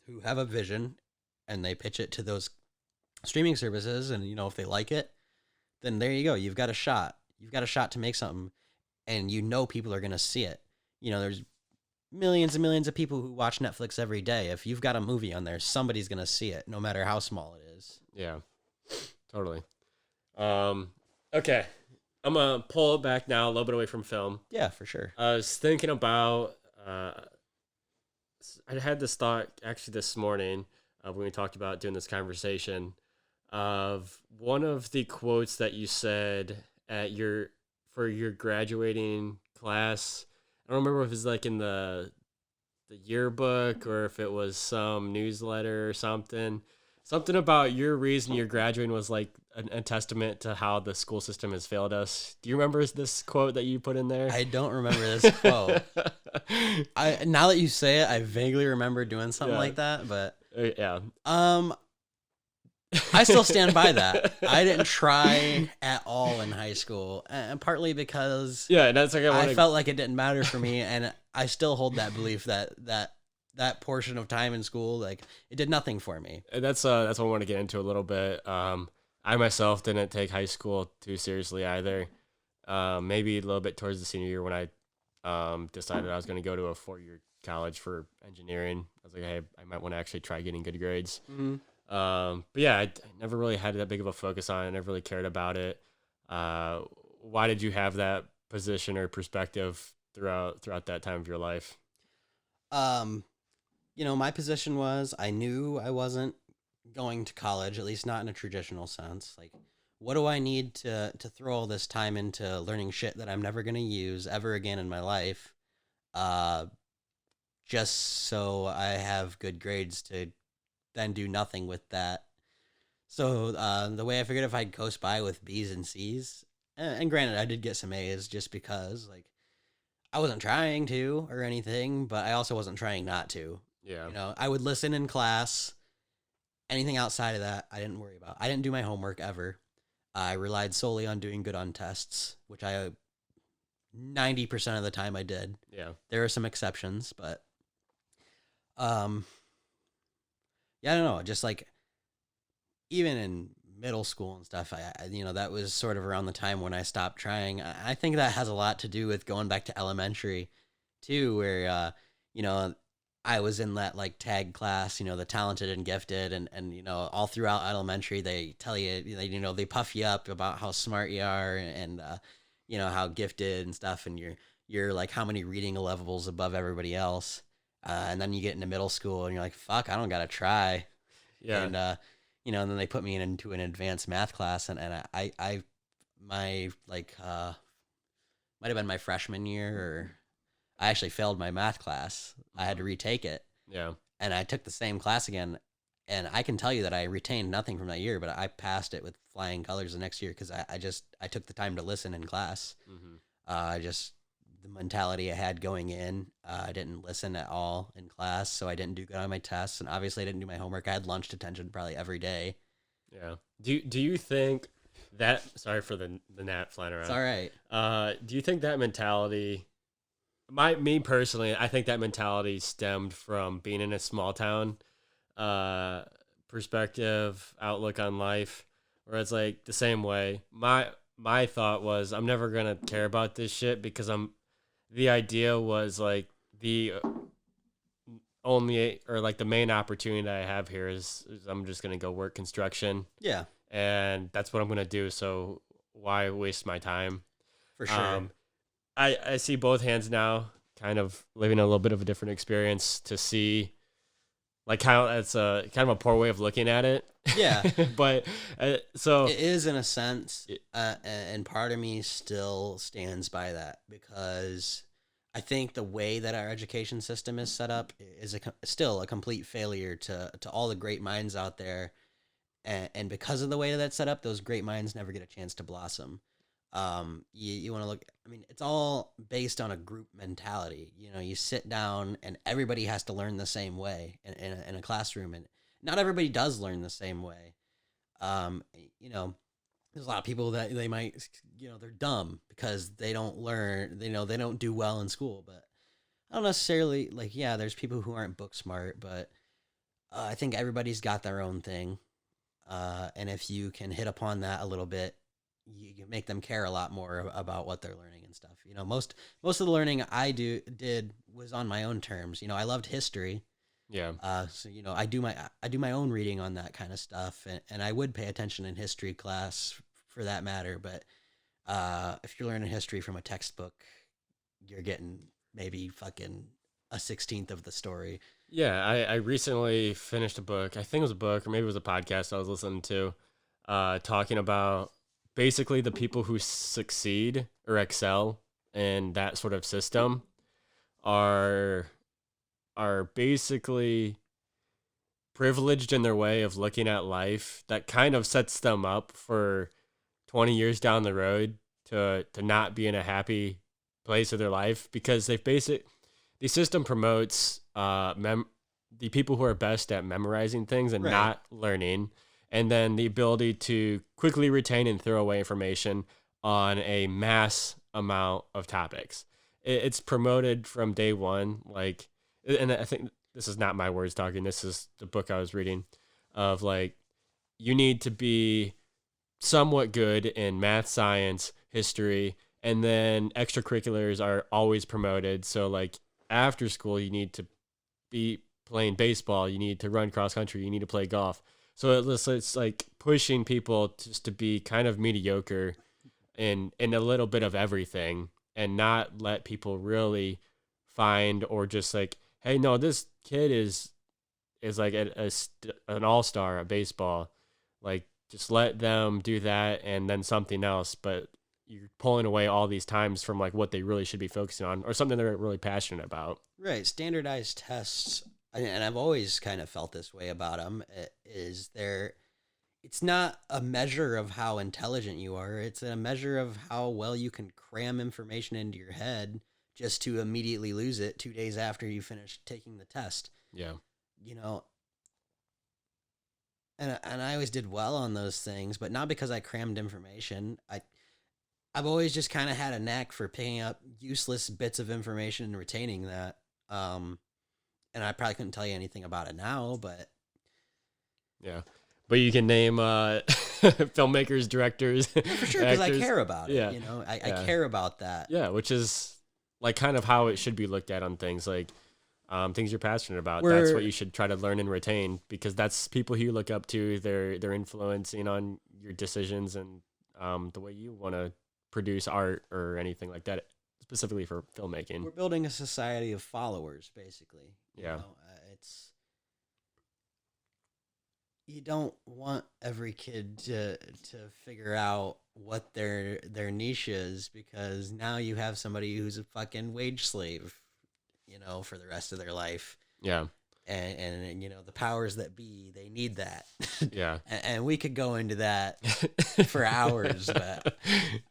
who have a vision and they pitch it to those streaming services, and you know, if they like it, then there you go. You've got a shot. You've got a shot to make something, and you know people are going to see it. You know, there's millions and millions of people who watch Netflix every day. If you've got a movie on there, somebody's going to see it, no matter how small it is. Yeah, totally. Okay, I'm going to pull it back now, a little bit away from film. Yeah, for sure. I was thinking about, I had this thought actually this morning when we talked about doing this conversation, of one of the quotes that you said for your graduating class. I don't remember if it was like in the yearbook or if it was some newsletter or something. Something about your reason you're graduating was like a testament to how the school system has failed us. Do you remember this quote that you put in there? I don't remember this quote. Now that you say it, I vaguely remember doing something like that, but yeah. I still stand by that. I didn't try at all in high school, and partly because that's like I felt like it didn't matter for me, and I still hold that belief that portion of time in school, like, it did nothing for me. And that's what I want to get into a little bit. I myself didn't take high school too seriously either. Maybe a little bit towards the senior year when I decided I was going to go to a 4-year college for engineering. I was like, hey, I might want to actually try getting good grades. Mm-hmm. But yeah, I never really had that big of a focus on it. I never really cared about it. Why did you have that position or perspective throughout that time of your life? You know, my position was I knew I wasn't going to college, at least not in a traditional sense. Like, what do I need to throw all this time into learning shit that I'm never going to use ever again in my life? Just so I have good grades to then do nothing with that. So the way I figured, if I'd coast by with B's and C's, and granted I did get some A's just because, like, I wasn't trying to or anything, but I also wasn't trying not to. Yeah. You know, I would listen in class. Anything outside of that, I didn't worry about. I didn't do my homework ever. I relied solely on doing good on tests, which 90% of the time I did. Yeah. There are some exceptions, but yeah, I don't know. Just like, even in middle school and stuff, I you know, that was sort of around the time when I stopped trying. I think that has a lot to do with going back to elementary too, where you know, I was in that like tag class, you know, the talented and gifted, and you know, all throughout elementary they tell you, you know, they puff you up about how smart you are, and you know, how gifted and stuff, and you're like how many reading levels above everybody else. And then you get into middle school and you're like, fuck, I don't gotta try. Yeah. And you know, and then they put me into an advanced math class, and my like might have been my freshman year, or I actually failed my math class. I had to retake it. Yeah. And I took the same class again, and I can tell you that I retained nothing from that year, but I passed it with flying colors the next year because I took the time to listen in class. Mm-hmm. I just the mentality I had going in. I didn't listen at all in class, so I didn't do good on my tests, and obviously I didn't do my homework. I had lunch detention probably every day. Yeah. Do you think that, sorry for the gnat flying around. It's all right. Do you think that mentality, me personally, I think that mentality stemmed from being in a small town, perspective, outlook on life, where it's like the same way. My thought was I'm never gonna care about this shit because the idea was like the only, or like the main opportunity that I have here is I'm just gonna go work construction. Yeah, And that's what I'm gonna do. So why waste my time? for sure. I see both hands now, kind of living a little bit of a different experience to see like how it's a kind of a poor way of looking at it. Yeah. But so It is in a sense, and part of me still stands by that because I think the way that our education system is set up is still a complete failure to all the great minds out there, and because of the way that that's set up, those great minds never get a chance to blossom. You want to look. I mean, it's all based on a group mentality. You know, you sit down and everybody has to learn the same way in a classroom, and not everybody does learn the same way. You know, there's a lot of people that they might, they're dumb because they don't learn, they don't do well in school, but I don't necessarily like, yeah, there's people who aren't book smart, but I think everybody's got their own thing. And if you can hit upon that a little bit, you can make them care a lot more about what they're learning and stuff. You know, most of the learning I did was on my own terms. You know, I loved history. yeah. So I do my own reading on that kind of stuff, and I would pay attention in history class for that matter. But if you're learning history from a textbook, you're getting maybe fucking a 16th of the story. Yeah, I recently finished a book. I think it was a book or maybe it was a podcast I was listening to, talking about basically the people who succeed or excel in that sort of system are basically privileged in their way of looking at life that kind of sets them up for 20 years down the road to not be in a happy place of their life because the system promotes the people who are best at memorizing things and Right. not learning, and then the ability to quickly retain and throw away information on a mass amount of topics. It's promoted from day one, like, and I think this is not my words talking. This is the book I was reading of like, you need to be somewhat good in math, science, history, and then extracurriculars are always promoted. So like after school, you need to be playing baseball, you need to run cross country, you need to play golf. So it's like pushing people just to be kind of mediocre in a little bit of everything and not let people really find or just like, hey, no, this kid is like an all-star at baseball. Like just let them do that and then something else, but you're pulling away all these times from like what they really should be focusing on or something they're really passionate about. Right. Standardized tests, and I've always kind of felt this way about them, it's not a measure of how intelligent you are. It's a measure of how well you can cram information into your head just to immediately lose it 2 days after you finish taking the test. Yeah. You know, and I always did well on those things, but not because I crammed information. I've always just kind of had a knack for picking up useless bits of information and retaining that. And I probably couldn't tell you anything about it now, but yeah. But you can name filmmakers, directors, for sure, because I actors. care about it. Yeah. You know, I Yeah. care about that. Yeah, which is like kind of how it should be looked at on things like things you're passionate about. That's what you should try to learn and retain because that's people who you look up to. They're influencing on your decisions and the way you want to produce art or anything like that, specifically for filmmaking. We're building a society of followers, basically. Yeah. You don't want every kid to figure out what their niche is because now you have somebody who's a fucking wage slave, for the rest of their life. Yeah. and you know, the powers that be, they need that. Yeah. And we could go into that for hours, but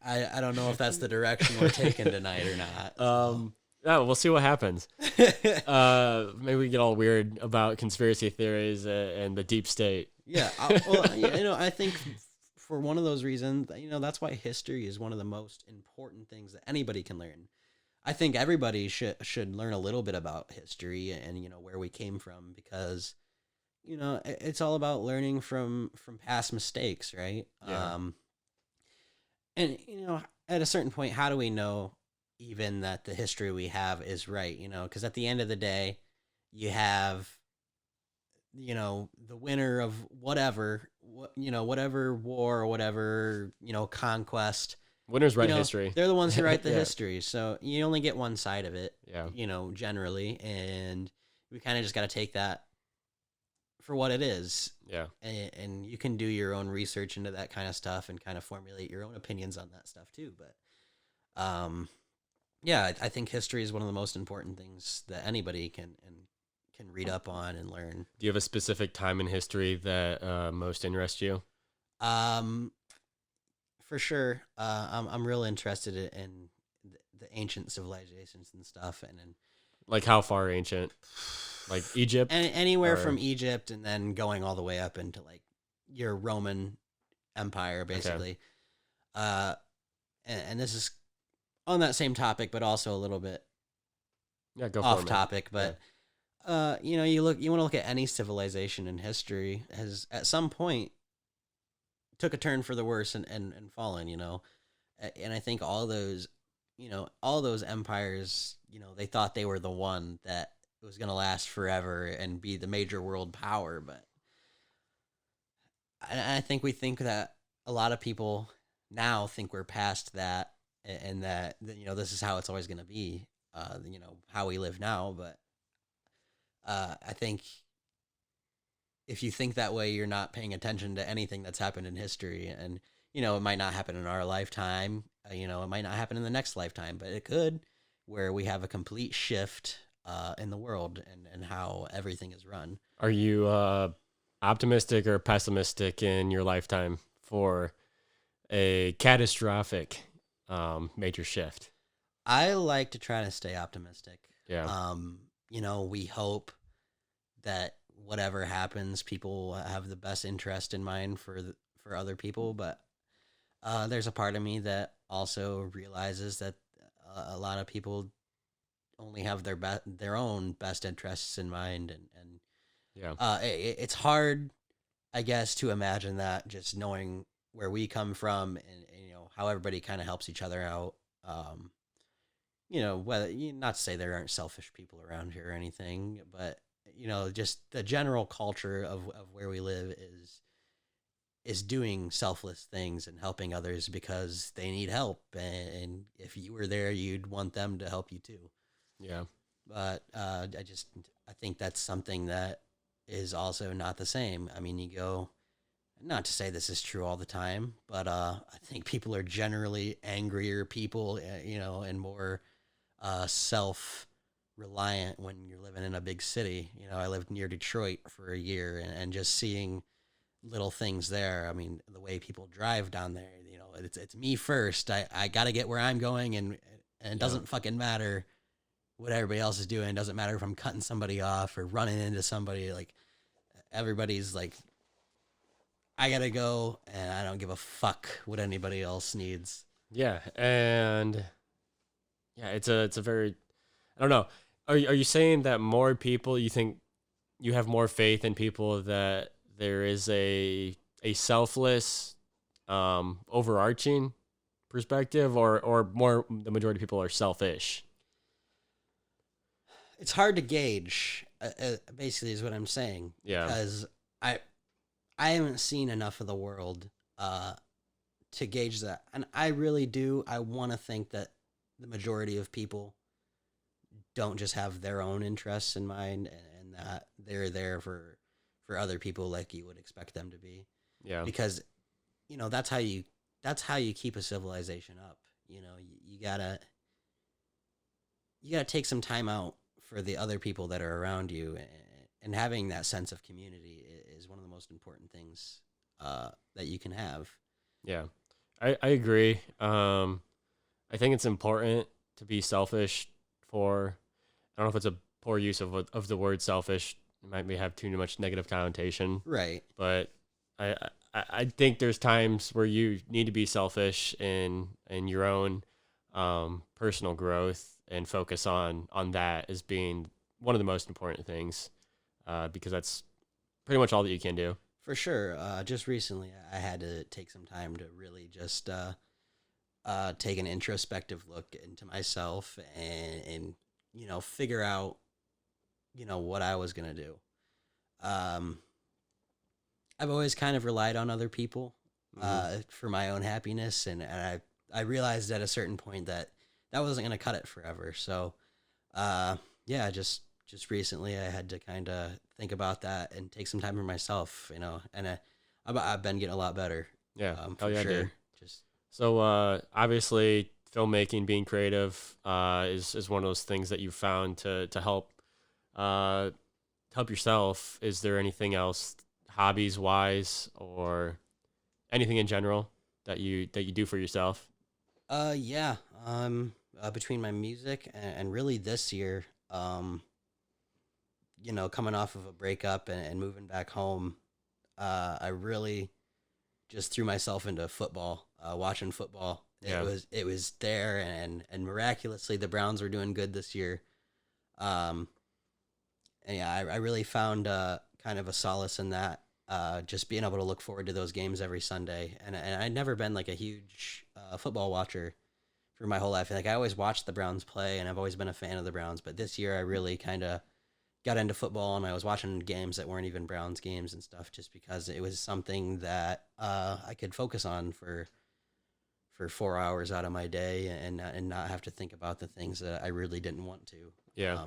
I don't know if that's the direction we're taking tonight or not. Yeah, we'll see what happens. Maybe we get all weird about conspiracy theories and the deep state. Yeah. Well, you know, I think for one of those reasons, you know, that's why history is one of the most important things that anybody can learn. I think everybody should learn a little bit about history and, you know, where we came from, because, you know, it's all about learning from past mistakes, right? Yeah. And, you know, at a certain point, how do we know even that the history we have is right? You know, because at the end of the day, you have, you know, the winner of whatever, you know, whatever war or whatever, you know, conquest. Winners write You know, history. they're the ones who write the Yeah. history. So you only get one side of it, Yeah. you know, generally. And we kind of just got to take that for what it is. Yeah. And you can do your own research into that kind of stuff and kind of formulate your own opinions on that stuff too. But, yeah, I think history is one of the most important things that anybody can read up on and learn. Do you have a specific time in history that most interests you? For sure. I'm real interested in the ancient civilizations and stuff, and Like how far ancient? Like Egypt? anywhere or- from Egypt, and then going all the way up into like your Roman Empire, basically. And this is on that same topic, but also a little bit Yeah, go for off it, man. topic. But you know, you want to look at any civilization in history has at some point took a turn for the worse and fallen, you know. And I think all those, you know, all those empires, you know, they thought they were the one that was going to last forever and be the major world power. But I think we think that a lot of people now think we're past that, and that, you know, this is how it's always going to be, you know, how we live now. But I think if you think that way, you're not paying attention to anything that's happened in history. And, you know, it might not happen in our lifetime. You know, it might not happen in the next lifetime, but it could, where we have a complete shift in the world and how everything is run. Are you optimistic or pessimistic in your lifetime for a catastrophic major shift? I like to try to stay optimistic. Yeah. You know, we hope that whatever happens, people have the best interest in mind for other people. But there's a part of me that also realizes that a lot of people only have their own best interests in mind, and Yeah. it's hard, I guess, to imagine that, just knowing where we come from, and you know, how everybody kind of helps each other out. You know, whether, not to say there aren't selfish people around here or anything, but, you know, just the general culture of where we live is doing selfless things and helping others because they need help, and if you were there, you'd want them to help you too. Yeah. But I think that's something that is also not the same. I mean, you go, not to say this is true all the time, but I think people are generally angrier people, you know, and more self-reliant when you're living in a big city. You know, I lived near Detroit for a year, and just seeing little things there. I mean, the way people drive down there, you know, it's me first. I got to get where I'm going, and it doesn't fucking matter what everybody else is doing. It doesn't matter if I'm cutting somebody off or running into somebody. Like, everybody's like, I gotta go, and I don't give a fuck what anybody else needs. Yeah. And yeah, it's a very, I don't know. Are you saying that more people, you think you have more faith in people that there is a selfless overarching perspective, or more the majority of people are selfish? It's hard to gauge, basically, is what I'm saying. Yeah. Because I haven't seen enough of the world to gauge that. And I really do. I want to think that the majority of people don't just have their own interests in mind, and that they're there for other people like you would expect them to be. Yeah. Because, you know, that's how you keep a civilization up. You know, you gotta take some time out for the other people that are around you, and having that sense of community is one of the most important things that you can have. Yeah, I agree. I think it's important to be selfish for, I don't know if it's a poor use of the word selfish. It might have too much negative connotation. Right. But I think there's times where you need to be selfish in your own personal growth and focus on that as being one of the most important things, because that's pretty much all that you can do. For sure. Just recently, I had to take some time to really just take an introspective look into myself and figure out, what I was going to do. I've always kind of relied on other people for my own happiness. And I realized at a certain point that wasn't going to cut it forever. So, yeah, just recently I had to kind of think about that and take some time for myself, and I've been getting a lot better. Yeah. For yeah, sure. dude. Just So obviously, filmmaking, being creative, is one of those things that you found to help yourself. Is there anything else, hobbies wise, or anything in general that you do for yourself? yeah. Between my music and really this year, coming off of a breakup and moving back home, I really just threw myself into football, watching football. Yeah. It was there, and miraculously the Browns were doing good this year. And yeah, I really found kind of a solace in that. Just being able to look forward to those games every Sunday, and I'd never been like a huge football watcher for my whole life. Like, I always watched the Browns play, and I've always been a fan of the Browns. But this year, I really kind of got into football, and I was watching games that weren't even Browns games and stuff, just because it was something that I could focus on for 4 hours out of my day, and not have to think about the things that I really didn't want to. Yeah.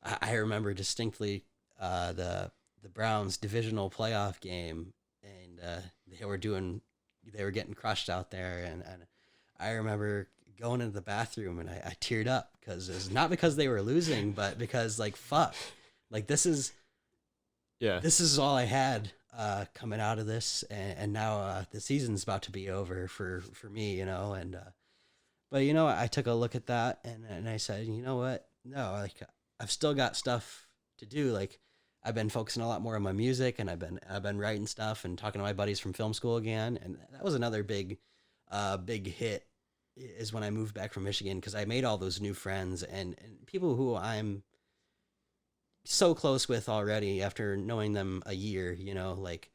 I remember distinctly the Browns divisional playoff game, and they were getting crushed out there, and I remember going into the bathroom and I teared up, because it's not because they were losing, but because, like, fuck, like, this is all I had coming out of this, and now the season's about to be over for me, and but I took a look at that, and I said, you know what, no, like, I've still got stuff to do. Like, I've been focusing a lot more on my music, and I've been writing stuff and talking to my buddies from film school again, and that was another big hit, is when I moved back from Michigan, because I made all those new friends and people who I'm so close with already after knowing them a year. Like,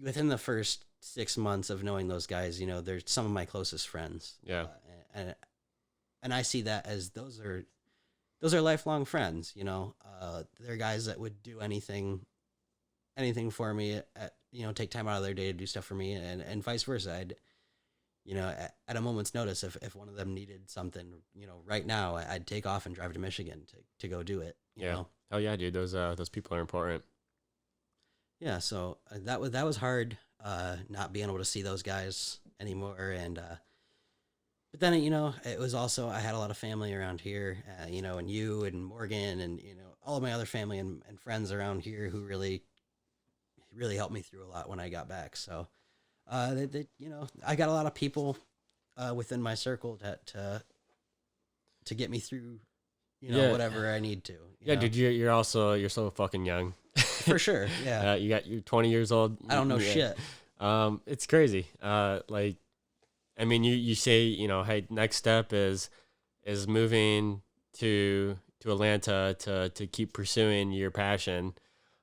within the first 6 months of knowing those guys, they're some of my closest friends. Yeah. And I see that as those are lifelong friends. They're guys that would do anything for me, take time out of their day to do stuff for me, and vice versa. At a moment's notice, if one of them needed something, right now, I'd take off and drive to Michigan to go do it. You know? Oh yeah, dude. Those people are important. Yeah. So that was hard, not being able to see those guys anymore, and but then it was also, I had a lot of family around here, and you and Morgan and all of my other family and friends around here who really helped me through a lot when I got back. So. I got a lot of people within my circle to get me through, whatever I need to. Yeah, dude, you're so fucking young. For sure. Yeah. You're 20 years old. I don't know shit. It's crazy. Like, I mean, you say, hey, next step is moving to Atlanta to keep pursuing your passion.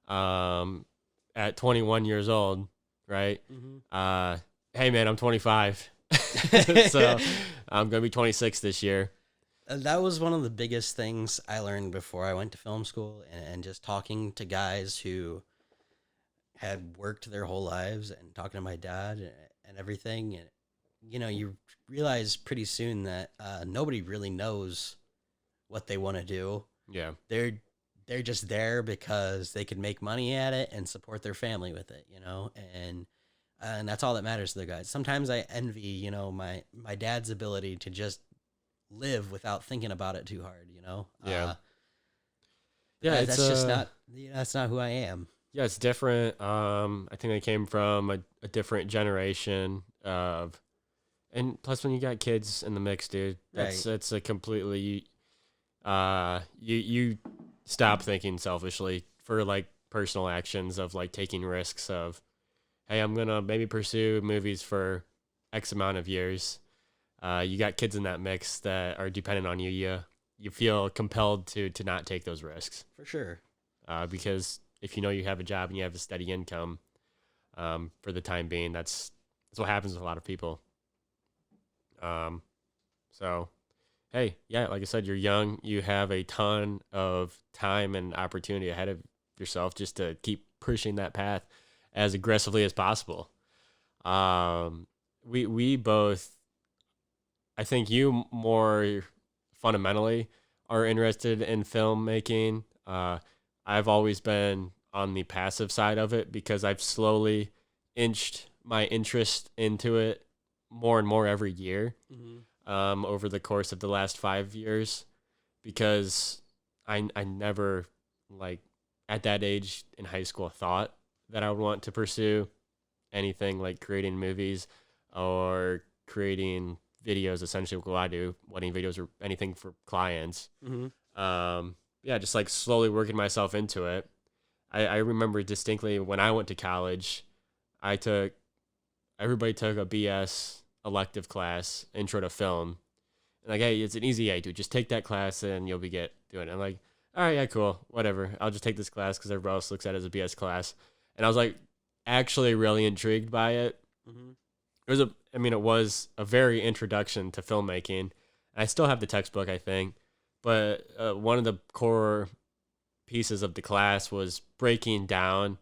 At 21 years old. Right. Mm-hmm. Hey man, I'm 25. So I'm going to be 26 this year. That was one of the biggest things I learned before I went to film school, and just talking to guys who had worked their whole lives, and talking to my dad and everything. And, you realize pretty soon that nobody really knows what they want to do. Yeah. They're just there because they can make money at it and support their family with it, and that's all that matters to the guys. Sometimes I envy, my dad's ability to just live without thinking about it too hard, Yeah. That's just not that's not who I am. Yeah, it's different. I think I came from a different generation of, and plus when you got kids in the mix, dude, Right. it's a completely you stop thinking selfishly for like personal actions of like taking risks of, hey, I'm gonna maybe pursue movies for X amount of years. You got kids in that mix that are dependent on you. You feel compelled to not take those risks. For sure. Because if you know you have a job and you have a steady income, for the time being, that's what happens with a lot of people. So, hey, yeah, like I said, you're young. You have a ton of time and opportunity ahead of yourself just to keep pushing that path as aggressively as possible. We both, I think you more fundamentally are interested in filmmaking. I've always been on the passive side of it because I've slowly inched my interest into it more and more every year, over the course of the last 5 years, because I never, like, at that age in high school thought that I would want to pursue anything like creating movies or creating videos, essentially what I do, wedding videos or anything for clients. Yeah, just like slowly working myself into it. I remember distinctly when I went to college, everybody took a BS elective class, intro to film. And like, hey, it's an easy A, dude. Just take that class and you'll be doing it. I'm like, all right, yeah, cool, whatever. I'll just take this class because everybody else looks at it as a BS class. And I was like, actually really intrigued by it. It was a very introduction to filmmaking. I still have the textbook, I think, but one of the core pieces of the class was breaking down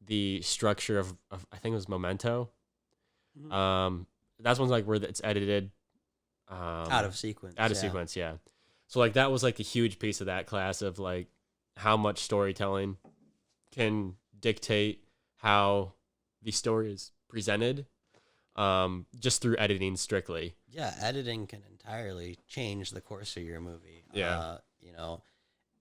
the structure of I think it was Memento. That's one's like where it's edited Out of sequence. Sequence, yeah. So like that was like a huge piece of that class of like how much storytelling can dictate how the story is presented, just through editing strictly. Yeah, editing can entirely change the course of your movie. Yeah.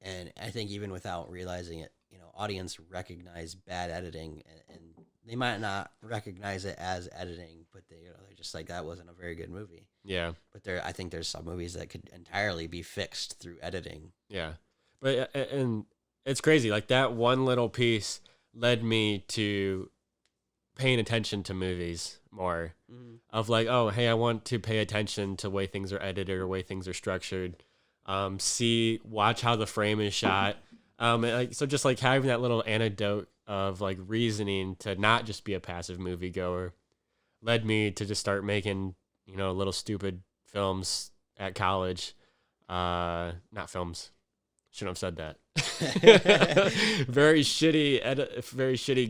And I think even without realizing it, audience recognize bad editing, and they might not recognize it as editing, but they're just like, that wasn't a very good movie. Yeah. But I think there's some movies that could entirely be fixed through editing. Yeah. But and it's crazy. Like that one little piece led me to paying attention to movies more, of like, oh, hey, I want to pay attention to the way things are edited or way things are structured. Watch how the frame is shot. So just like having that little anecdote of like reasoning to not just be a passive moviegoer led me to just start making, little stupid films at college. Not films. Shouldn't have said that. Very shitty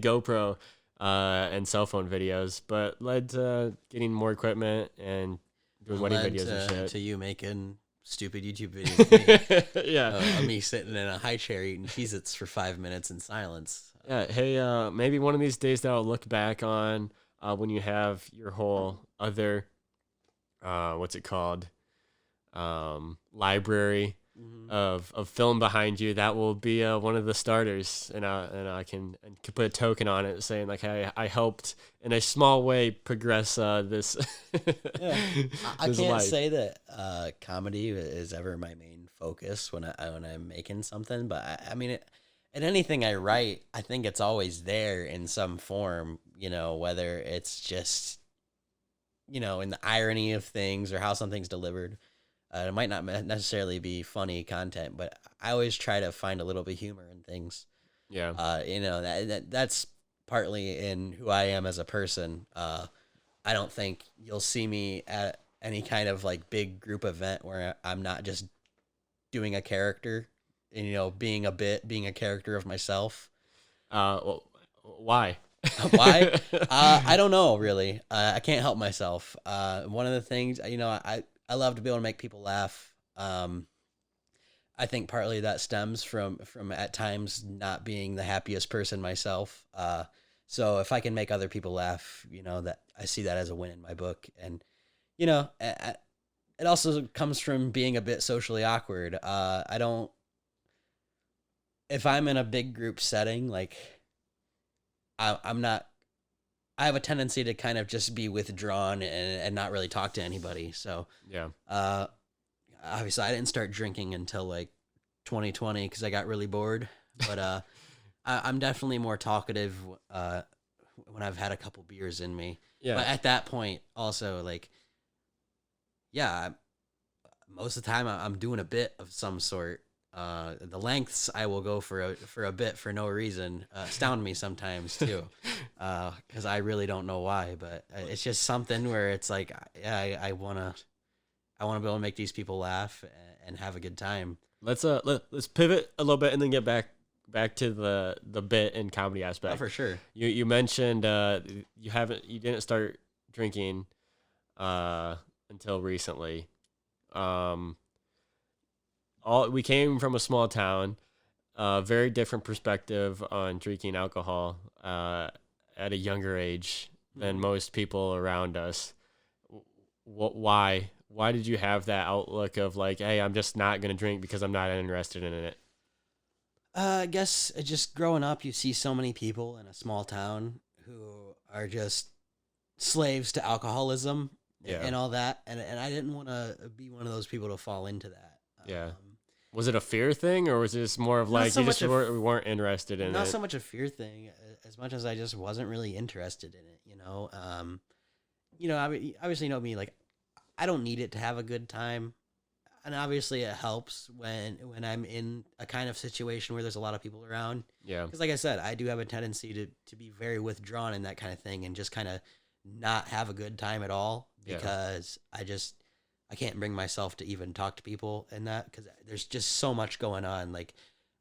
GoPro and cell phone videos, but led to getting more equipment and doing wedding videos and shit. To you making stupid YouTube videos. Yeah. Me sitting in a high chair eating Cheez-Its for 5 minutes in silence. Yeah. Hey, maybe one of these days that I'll look back on, when you have your whole other, what's it called? Library of film behind you. That will be one of the starters, and I can put a token on it saying like, hey, I helped in a small way progress this. Yeah. I this can't life. say that comedy is ever my main focus when I'm making something, but I mean, in anything I write, I think it's always there in some form. Whether it's just in the irony of things or how something's delivered. It might not necessarily be funny content, but I always try to find a little bit of humor in things. Yeah. That's partly in who I am as a person. I don't think you'll see me at any kind of like big group event where I'm not just doing a character and, being a character of myself. Well, why? Why? I don't know, really. I can't help myself. One of the things, I love to be able to make people laugh. I think partly that stems from at times not being the happiest person myself. So if I can make other people laugh, that I see that as a win in my book. And, it also comes from being a bit socially awkward. if I'm in a big group setting, like I'm not. I have a tendency to kind of just be withdrawn and not really talk to anybody. So Yeah. obviously I didn't start drinking until like 2020 because I got really bored. But I'm definitely more talkative when I've had a couple beers in me. Yeah. But at that point, also like, yeah, most of the time I'm doing a bit of some sort. The lengths I will go for a bit for no reason astound me sometimes too, because I really don't know why. But it's just something where it's like, yeah, I wanna be able to make these people laugh and have a good time. Let's pivot a little bit and then get back to the bit and comedy aspect. Oh, for sure. You mentioned you didn't start drinking until recently. We came from a small town, very different perspective on drinking alcohol at a younger age than most people around us. Why did you have that outlook of like, hey, I'm just not gonna drink because I'm not interested in it? I guess just growing up, you see so many people in a small town who are just slaves to alcoholism and all that, and I didn't want to be one of those people to fall into that. Yeah. Was it a fear thing, or was this more of like we weren't interested in it? Not so much a fear thing, as much as I just wasn't really interested in it. Obviously, you know me, like I don't need it to have a good time, and obviously it helps when I'm in a kind of situation where there's a lot of people around. Yeah. Because like I said, I do have a tendency to be very withdrawn in that kind of thing and just kind of not have a good time at all because I can't bring myself to even talk to people and that because there's just so much going on. Like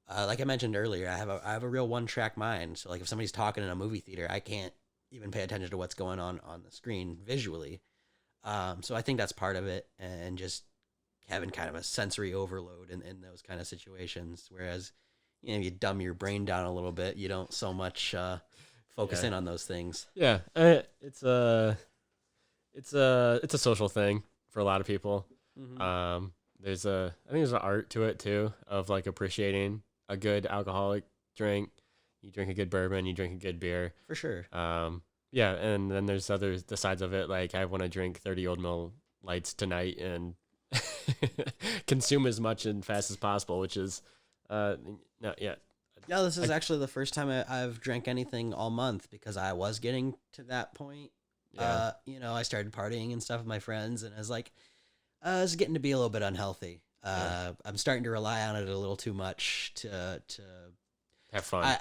I mentioned earlier, I have a real one-track mind. So like if somebody's talking in a movie theater, I can't even pay attention to what's going on the screen visually. So I think that's part of it, and just having kind of a sensory overload in those kind of situations. Whereas, you dumb your brain down a little bit, you don't so much focus in on those things. Yeah, it's a social thing for a lot of people. Mm-hmm. I think there's an art to it too, of like appreciating a good alcoholic drink. You drink a good bourbon, you drink a good beer. For sure. Yeah, and then there's the sides of it, like I want to drink 30 Old Mill Lights tonight and consume as much and fast as possible, which is yeah. Yeah, this is actually the first time I've drank anything all month because I was getting to that point. Yeah. I started partying and stuff with my friends, and I was like, it's getting to be a little bit unhealthy. I'm starting to rely on it a little too much to have fun.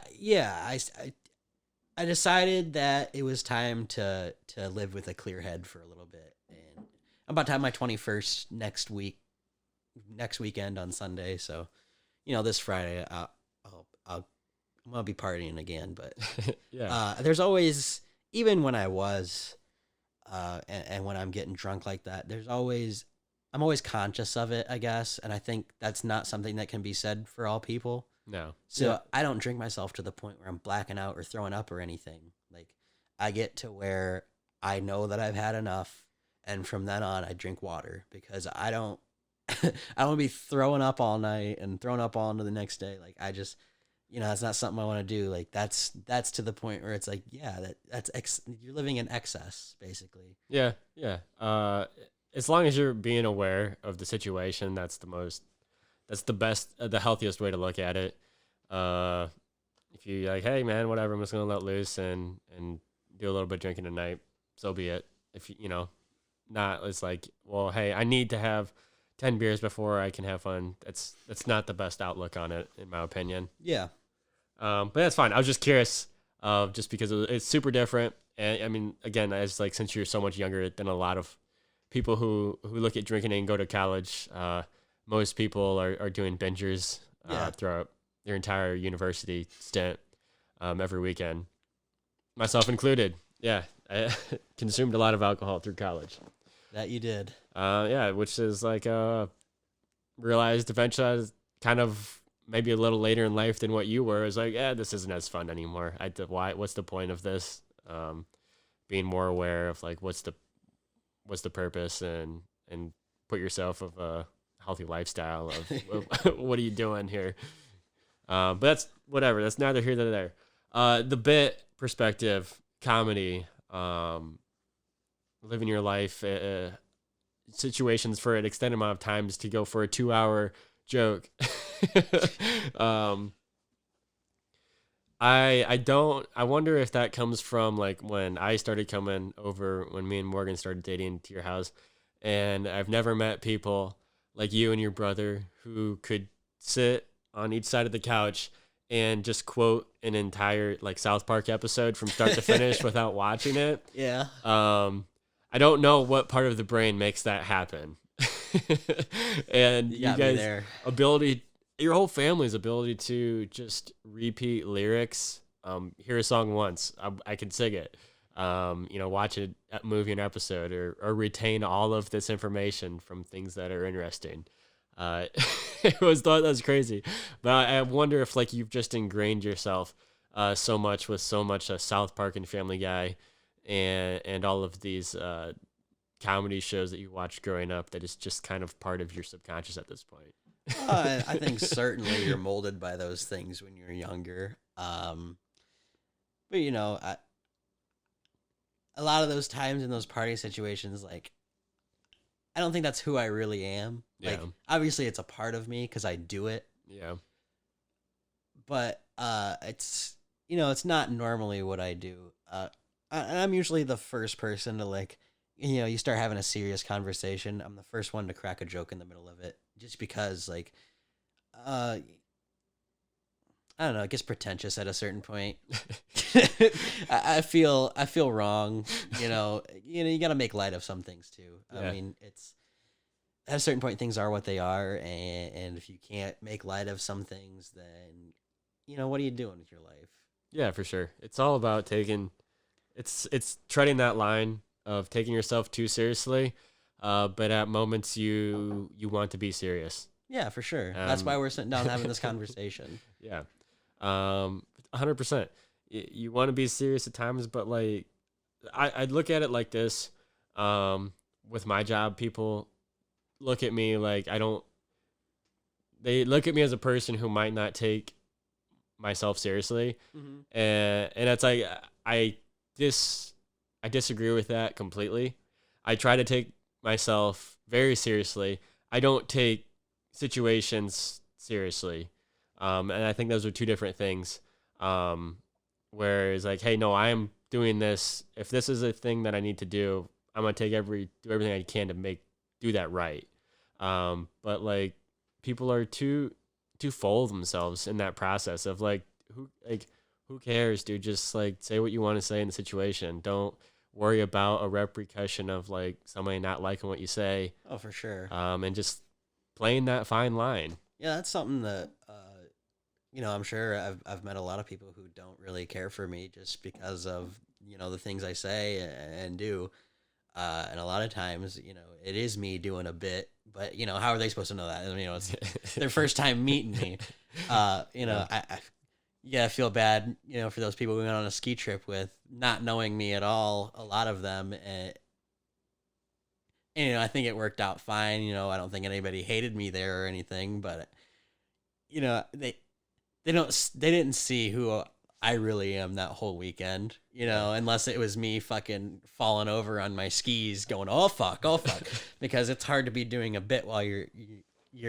I decided that it was time to live with a clear head for a little bit, and I'm about to have my 21st next weekend on Sunday. So, this Friday I'm gonna be partying again. But there's always, even when I was, and when I'm getting drunk like that, I'm always conscious of it, I guess, and I think that's not something that can be said for all people. No. So I don't drink myself to the point where I'm blacking out or throwing up or anything. Like I get to where I know that I've had enough, and from then on I drink water because I don't I don't be throwing up all night and throwing up all into the next day. Like I just that's not something I want to do. Like that's to the point where it's like, you're living in excess basically. Yeah. Yeah. As long as you're being aware of the situation, that's the best, the healthiest way to look at it. If you're like, hey man, whatever, I'm just gonna let loose and do a little bit of drinking tonight, so be it. If not, it's like, well, hey, I need to have 10 beers before I can have fun. That's not the best outlook on it, in my opinion. Yeah. But that's fine. I was just curious, just because it's super different. And I mean, again, since you're so much younger than a lot of people who look at drinking and go to college, most people are doing bingers throughout their entire university stint every weekend, myself included. Yeah, I consumed a lot of alcohol through college. That you did. Which is like realized eventually I was kind of maybe a little later in life than what you were. It's like, this isn't as fun anymore. What's the point of this? Being more aware of like what's the purpose and put yourself of a healthy lifestyle of what are you doing here? But that's whatever. That's neither here nor there. The bit perspective, comedy, living your life, situations for an extended amount of times to go for a 2-hour joke. I wonder if that comes from like when I started coming over, when me and Morgan started dating to your house, and I've never met people like you and your brother who could sit on each side of the couch and just quote an entire like South Park episode from start to finish without watching it. Yeah. I don't know what part of the brain makes that happen. And you guys' ability, your whole family's ability to just repeat lyrics, hear a song once, I can sing it. Watch a movie, an episode, or retain all of this information from things that are interesting. It was thought that was crazy, but I wonder if like you've just ingrained yourself so much with so much South Park and Family Guy, and all of these comedy shows that you watched growing up that is just kind of part of your subconscious at this point. I think certainly you're molded by those things when you're younger. But a lot of those times in those party situations, like, I don't think that's who I really am. Like, obviously it's a part of me because I do it. Yeah. But it's not normally what I do. I'm usually the first person to, like, you start having a serious conversation. I'm the first one to crack a joke in the middle of it, just because, like, I don't know, it gets pretentious at a certain point. I feel wrong. You got to make light of some things too. Yeah. I mean, it's at a certain point, things are what they are, and if you can't make light of some things, then what are you doing with your life? Yeah, for sure. It's all about it's treading that line of taking yourself too seriously, but at moments you want to be serious. Yeah, for sure. That's why we're sitting down having this conversation. Yeah. 100%. You want to be serious at times, but like I'd look at it like this. With my job, people look at me like they look at me as a person who might not take myself seriously. Mm-hmm. And it's like I disagree with that completely. I try to take myself very seriously. I don't take situations seriously. And I think those are two different things. Where it's like, hey, no, I am doing this. If this is a thing that I need to do, I'm gonna do everything I can to do that right. But like, people are too full of themselves in that process of like, who cares, dude? Just like say what you want to say in the situation. Don't worry about a repercussion of like somebody not liking what you say. Oh, for sure. And just playing that fine line. Yeah, that's something that I'm sure I've met a lot of people who don't really care for me just because of the things I say and do, and a lot of times it is me doing a bit, but how are they supposed to know that? It's their first time meeting me. I feel bad for those people we went on a ski trip with, not knowing me at all, a lot of them, and I think it worked out fine. I don't think anybody hated me there or anything, but they didn't see who I really am that whole weekend, unless it was me fucking falling over on my skis going, oh fuck, because it's hard to be doing a bit while you're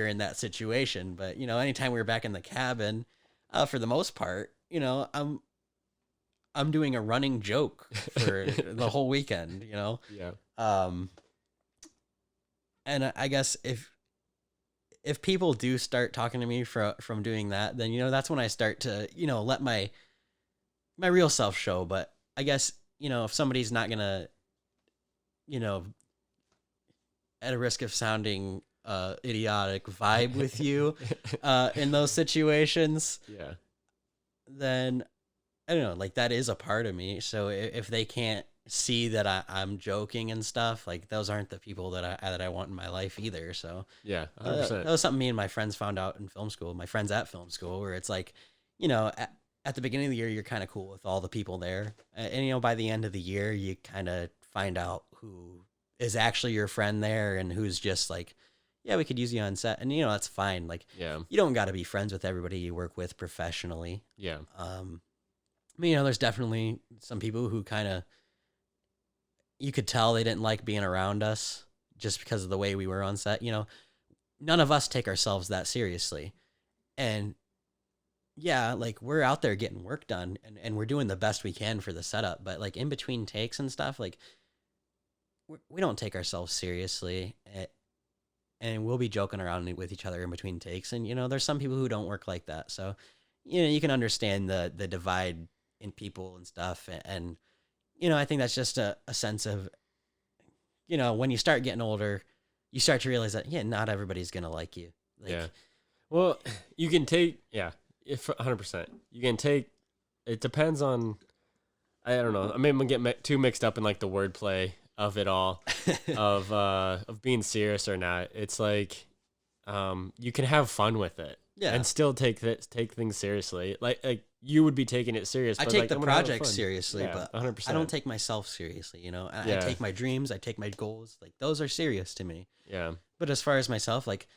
in that situation. But anytime we were back in the cabin, for the most part, I'm doing a running joke for the whole weekend, Yeah. And I guess if people do start talking to me from doing that, then that's when I start to let my real self show. But I guess if somebody's not gonna at a risk of sounding idiotic, vibe with you in those situations, yeah, then I don't know, like that is a part of me. So if they can't see that I'm joking and stuff, like those aren't the people that I want in my life either. So yeah, 100%. That was something me and my friends found out in film school. My friends at film school, where it's like, at the beginning of the year, you're kind of cool with all the people there, and by the end of the year, you kind of find out who is actually your friend there and who's just like, yeah, we could use you on set, and that's fine. Like, Yeah. you don't got to be friends with everybody you work with professionally. Yeah. I mean, there's definitely some people who kind of, you could tell they didn't like being around us just because of the way we were on set. None of us take ourselves that seriously. And yeah, like, we're out there getting work done, and we're doing the best we can for the setup. But like in between takes and stuff, like, we don't take ourselves seriously. And we'll be joking around with each other in between takes. And, there's some people who don't work like that. So, you can understand the divide in people and stuff. And I think that's just a sense of, when you start getting older, you start to realize that, yeah, not everybody's going to like you. Like, yeah. Well, you can take, yeah, if 100%. You can take, it depends on, I don't know. I mean, I'm going to get too mixed up in like the wordplay of it all, of being serious or not. It's like, you can have fun with it, yeah, and still take things seriously. Like you would be taking it serious. I but take like, the I'm gonna have project fun. seriously, Yeah, but 100%. I don't take myself seriously, I Yeah. take my dreams, I take my goals. Like, those are serious to me. Yeah. But as far as myself, like,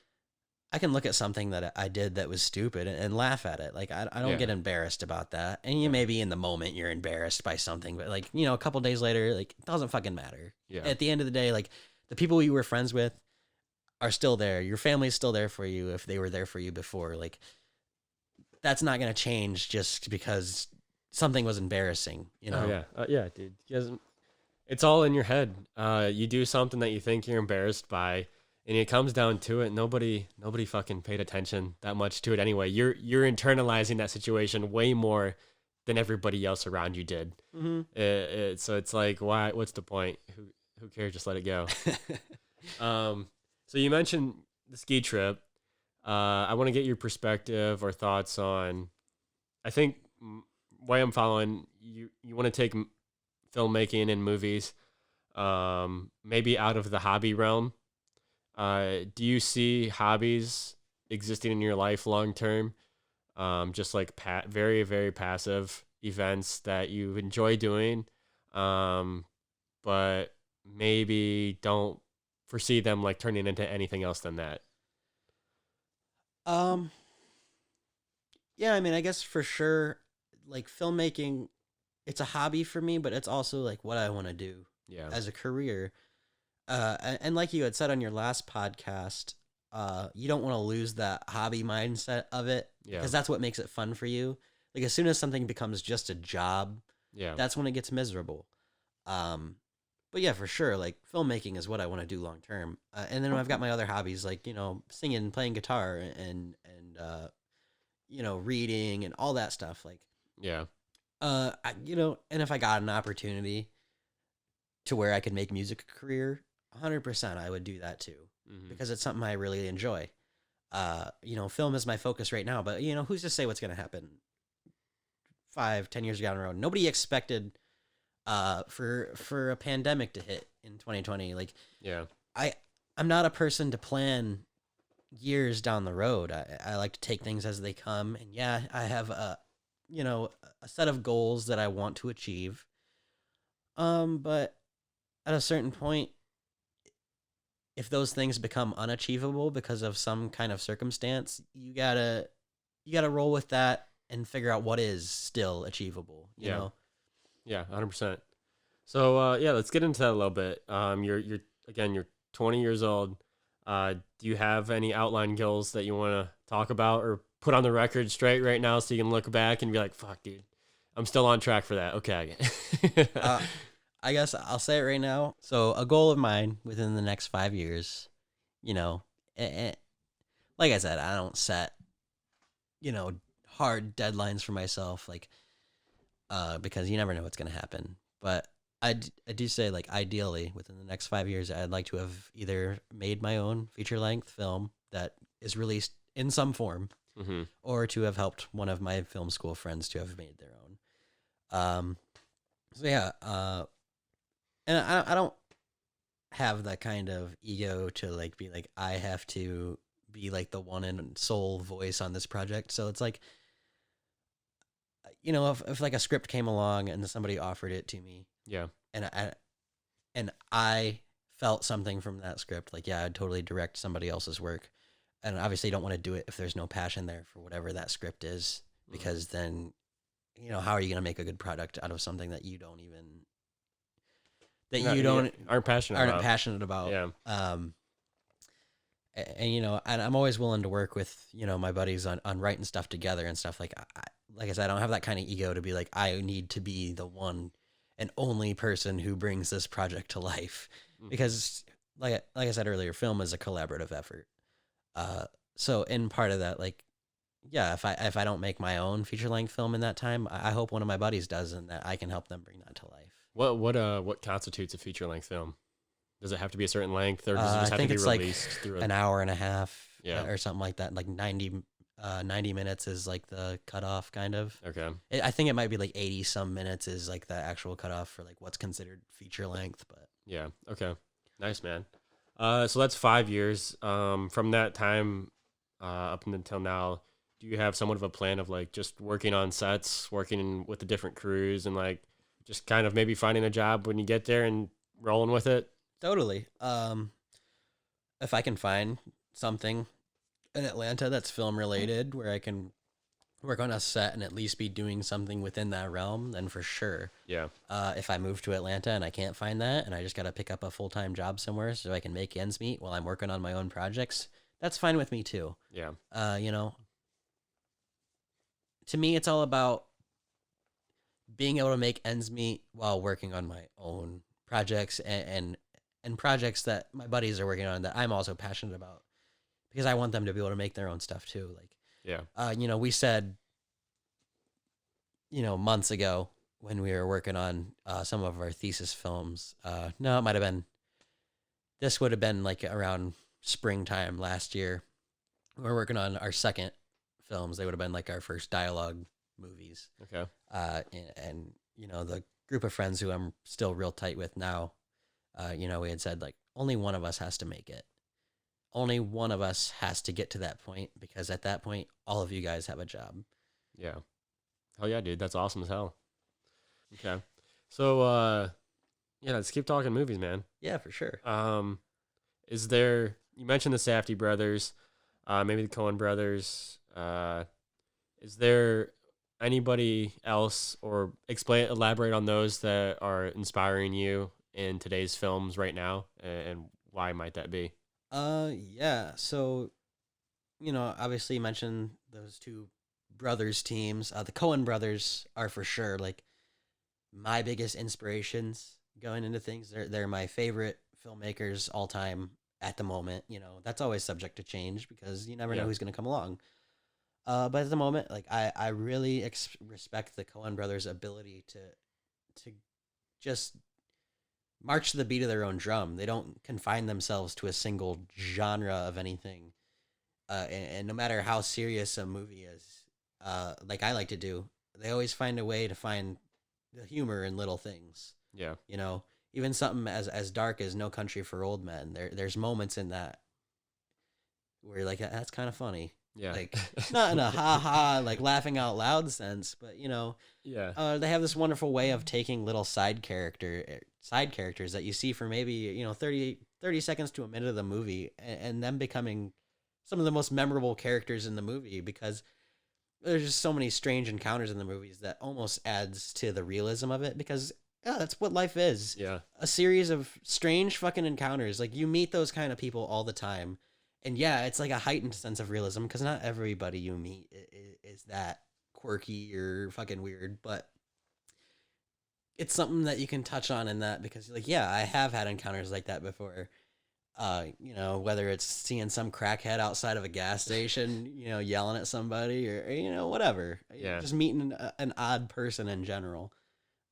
I can look at something that I did that was stupid and laugh at it. Like, I don't Yeah. get embarrassed about that. And you maybe in the moment you're embarrassed by something, but like, a couple days later, like, it doesn't fucking matter. Yeah. At the end of the day, like, the people you were friends with are still there. Your family's still there for you if they were there for you before. Like, that's not going to change just because something was embarrassing, Oh, yeah. Yeah, dude. It's all in your head. You do something that you think you're embarrassed by, and it comes down to it. Nobody fucking paid attention that much to it anyway. You're internalizing that situation way more than everybody else around you did. Mm-hmm. So it's like, why? What's the point? Who cares? Just let it go. So you mentioned the ski trip. I want to get your perspective or thoughts on. I think way I'm following you. You want to take filmmaking and movies, maybe out of the hobby realm. Do you see hobbies existing in your life long term? Just like very, very passive events that you enjoy doing, but maybe don't foresee them like turning into anything else than that. Um, yeah, I mean, I guess for sure, like, filmmaking, it's a hobby for me, but it's also like what I want to do Yeah. as a career. And like you had said on your last podcast, you don't want to lose that hobby mindset of it, Yeah. because that's what makes it fun for you. Like, as soon as something becomes just a job, Yeah. that's when it gets miserable. But yeah, for sure, like, filmmaking is what I want to do long term. And then I've got my other hobbies, like, singing, playing guitar, and reading and all that stuff. Like, Yeah. and if I got an opportunity to where I could make music a career, 100% I would do that too, Mhm. because it's something I really enjoy. Film is my focus right now, but who's to say what's going to happen 5-10 years down the road? Nobody expected for a pandemic to hit in 2020. Like, Yeah. I'm not a person to plan years down the road. I like to take things as they come, and yeah, I have a set of goals that I want to achieve. But at a certain point, if those things become unachievable because of some kind of circumstance, you gotta roll with that and figure out what is still achievable. You Yeah. know? Yeah, 100%. So yeah, let's get into that a little bit. You're 20 years old. Do you have any outline goals that you want to talk about or put on the record straight right now so you can look back and be like, "Fuck, dude, I'm still on track for that." Okay. I guess I'll say it right now. So, a goal of mine within the next 5 years, like I said, I don't set, hard deadlines for myself, like, because you never know what's going to happen. But I do say, like, ideally within the next 5 years, I'd like to have either made my own feature length film that is released in some form, Mm-hmm. or to have helped one of my film school friends to have made their own. So yeah, and I don't have that kind of ego to, like, be like, I have to be like the one and sole voice on this project. So it's like, if like a script came along and somebody offered it to me, Yeah. and I felt something from that script, like, yeah, I'd totally direct somebody else's work. And obviously you don't want to do it if there's no passion there for whatever that script is, because then, how are you going to make a good product out of something that you don't even, aren't passionate about. about. Yeah. And I'm always willing to work with, my buddies on writing stuff together and stuff. Like I said, I don't have that kind of ego to be like, I need to be the one and only person who brings this project to life, because like I said earlier, film is a collaborative effort. So in part of that, like, yeah, if I don't make my own feature length film in that time, I hope one of my buddies does, and that I can help them bring that to life. What constitutes a feature length film? Does it have to be a certain length, or does it just have to be released through an hour and a half, Yeah. or something like that? Like 90 minutes is like the cutoff, kind of. Okay. I think it might be like 80 some minutes is like the actual cutoff for like what's considered feature length. But Yeah. Okay. Nice, man. So that's 5 years. From that time up until now, do you have somewhat of a plan of like just working on sets, working with the different crews, and like just kind of maybe finding a job when you get there and rolling with it? Totally. If I can find something in Atlanta that's film related where I can work on a set and at least be doing something within that realm, then for sure. Yeah. If I move to Atlanta and I can't find that and I just got to pick up a full-time job somewhere so I can make ends meet while I'm working on my own projects, that's fine with me too. Yeah. To me, it's all about being able to make ends meet while working on my own projects and projects that my buddies are working on that I'm also passionate about, because I want them to be able to make their own stuff too. Like, yeah. We said, months ago when we were working on some of our thesis films, no, this would have been like around springtime last year. We were working on our second films. They would have been like our first dialogue movies. Okay. And the group of friends who I'm still real tight with now, we had said like only one of us has to make it. Only one of us has to get to that point, because at that point, all of you guys have a job. Yeah. Hell yeah, dude. That's awesome as hell. Okay. So, let's keep talking movies, man. Yeah, for sure. You mentioned the Safdie brothers, maybe the Coen brothers. Is there anybody else, or elaborate on those that are inspiring you in today's films right now, and why might that be? Yeah. So, obviously you mentioned those two brothers teams. The Coen brothers are for sure like my biggest inspirations going into things. They're my favorite filmmakers all time at the moment. That's always subject to change because you never know who's going to come along. But at the moment, like I really respect the Coen brothers' ability to just march to the beat of their own drum. They don't confine themselves to a single genre of anything. And no matter how serious a movie is, like I like to do, they always find a way to find the humor in little things. Yeah. Even something as dark as No Country for Old Men, there's moments in that where you're like, that's kind of funny. Yeah. Like, not in a ha-ha, like laughing out loud sense, but, yeah. They have this wonderful way of taking little side characters that you see for maybe, 30 seconds to a minute of the movie, and them becoming some of the most memorable characters in the movie, because there's just so many strange encounters in the movies that almost adds to the realism of it, because that's what life is. Yeah. A series of strange fucking encounters. Like, you meet those kind of people all the time. And yeah, it's like a heightened sense of realism, because not everybody you meet is that quirky or fucking weird, but it's something that you can touch on in that, because like, yeah, I have had encounters like that before. Whether it's seeing some crackhead outside of a gas station, yelling at somebody, or whatever. Yeah. Just meeting an odd person in general.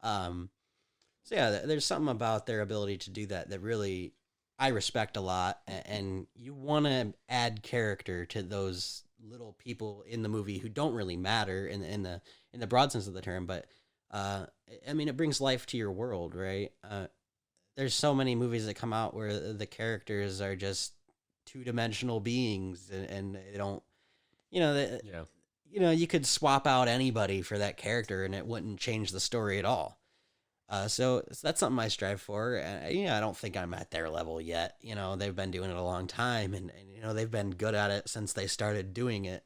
So yeah, there's something about their ability to do that really I respect a lot, and you want to add character to those little people in the movie who don't really matter in the broad sense of the term, but it brings life to your world, right? There's so many movies that come out where the characters are just two-dimensional beings, and they don't, you could swap out anybody for that character and it wouldn't change the story at all. So that's something I strive for. And, I don't think I'm at their level yet. They've been doing it a long time, and they've been good at it since they started doing it.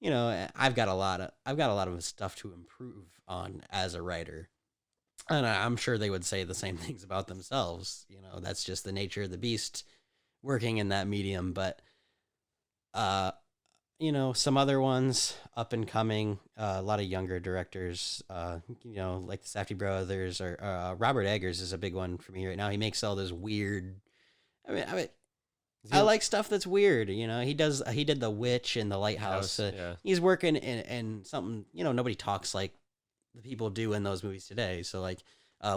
I've got a lot of stuff to improve on as a writer, and I'm sure they would say the same things about themselves. That's just the nature of the beast working in that medium. But some other ones up and coming, a lot of younger directors, like the Safdie brothers, or Robert Eggers is a big one for me right now. He makes all those weird. I like stuff that's weird. He did The Witch and The Lighthouse. Yeah. He's working in something. Nobody talks like the people do in those movies today. So like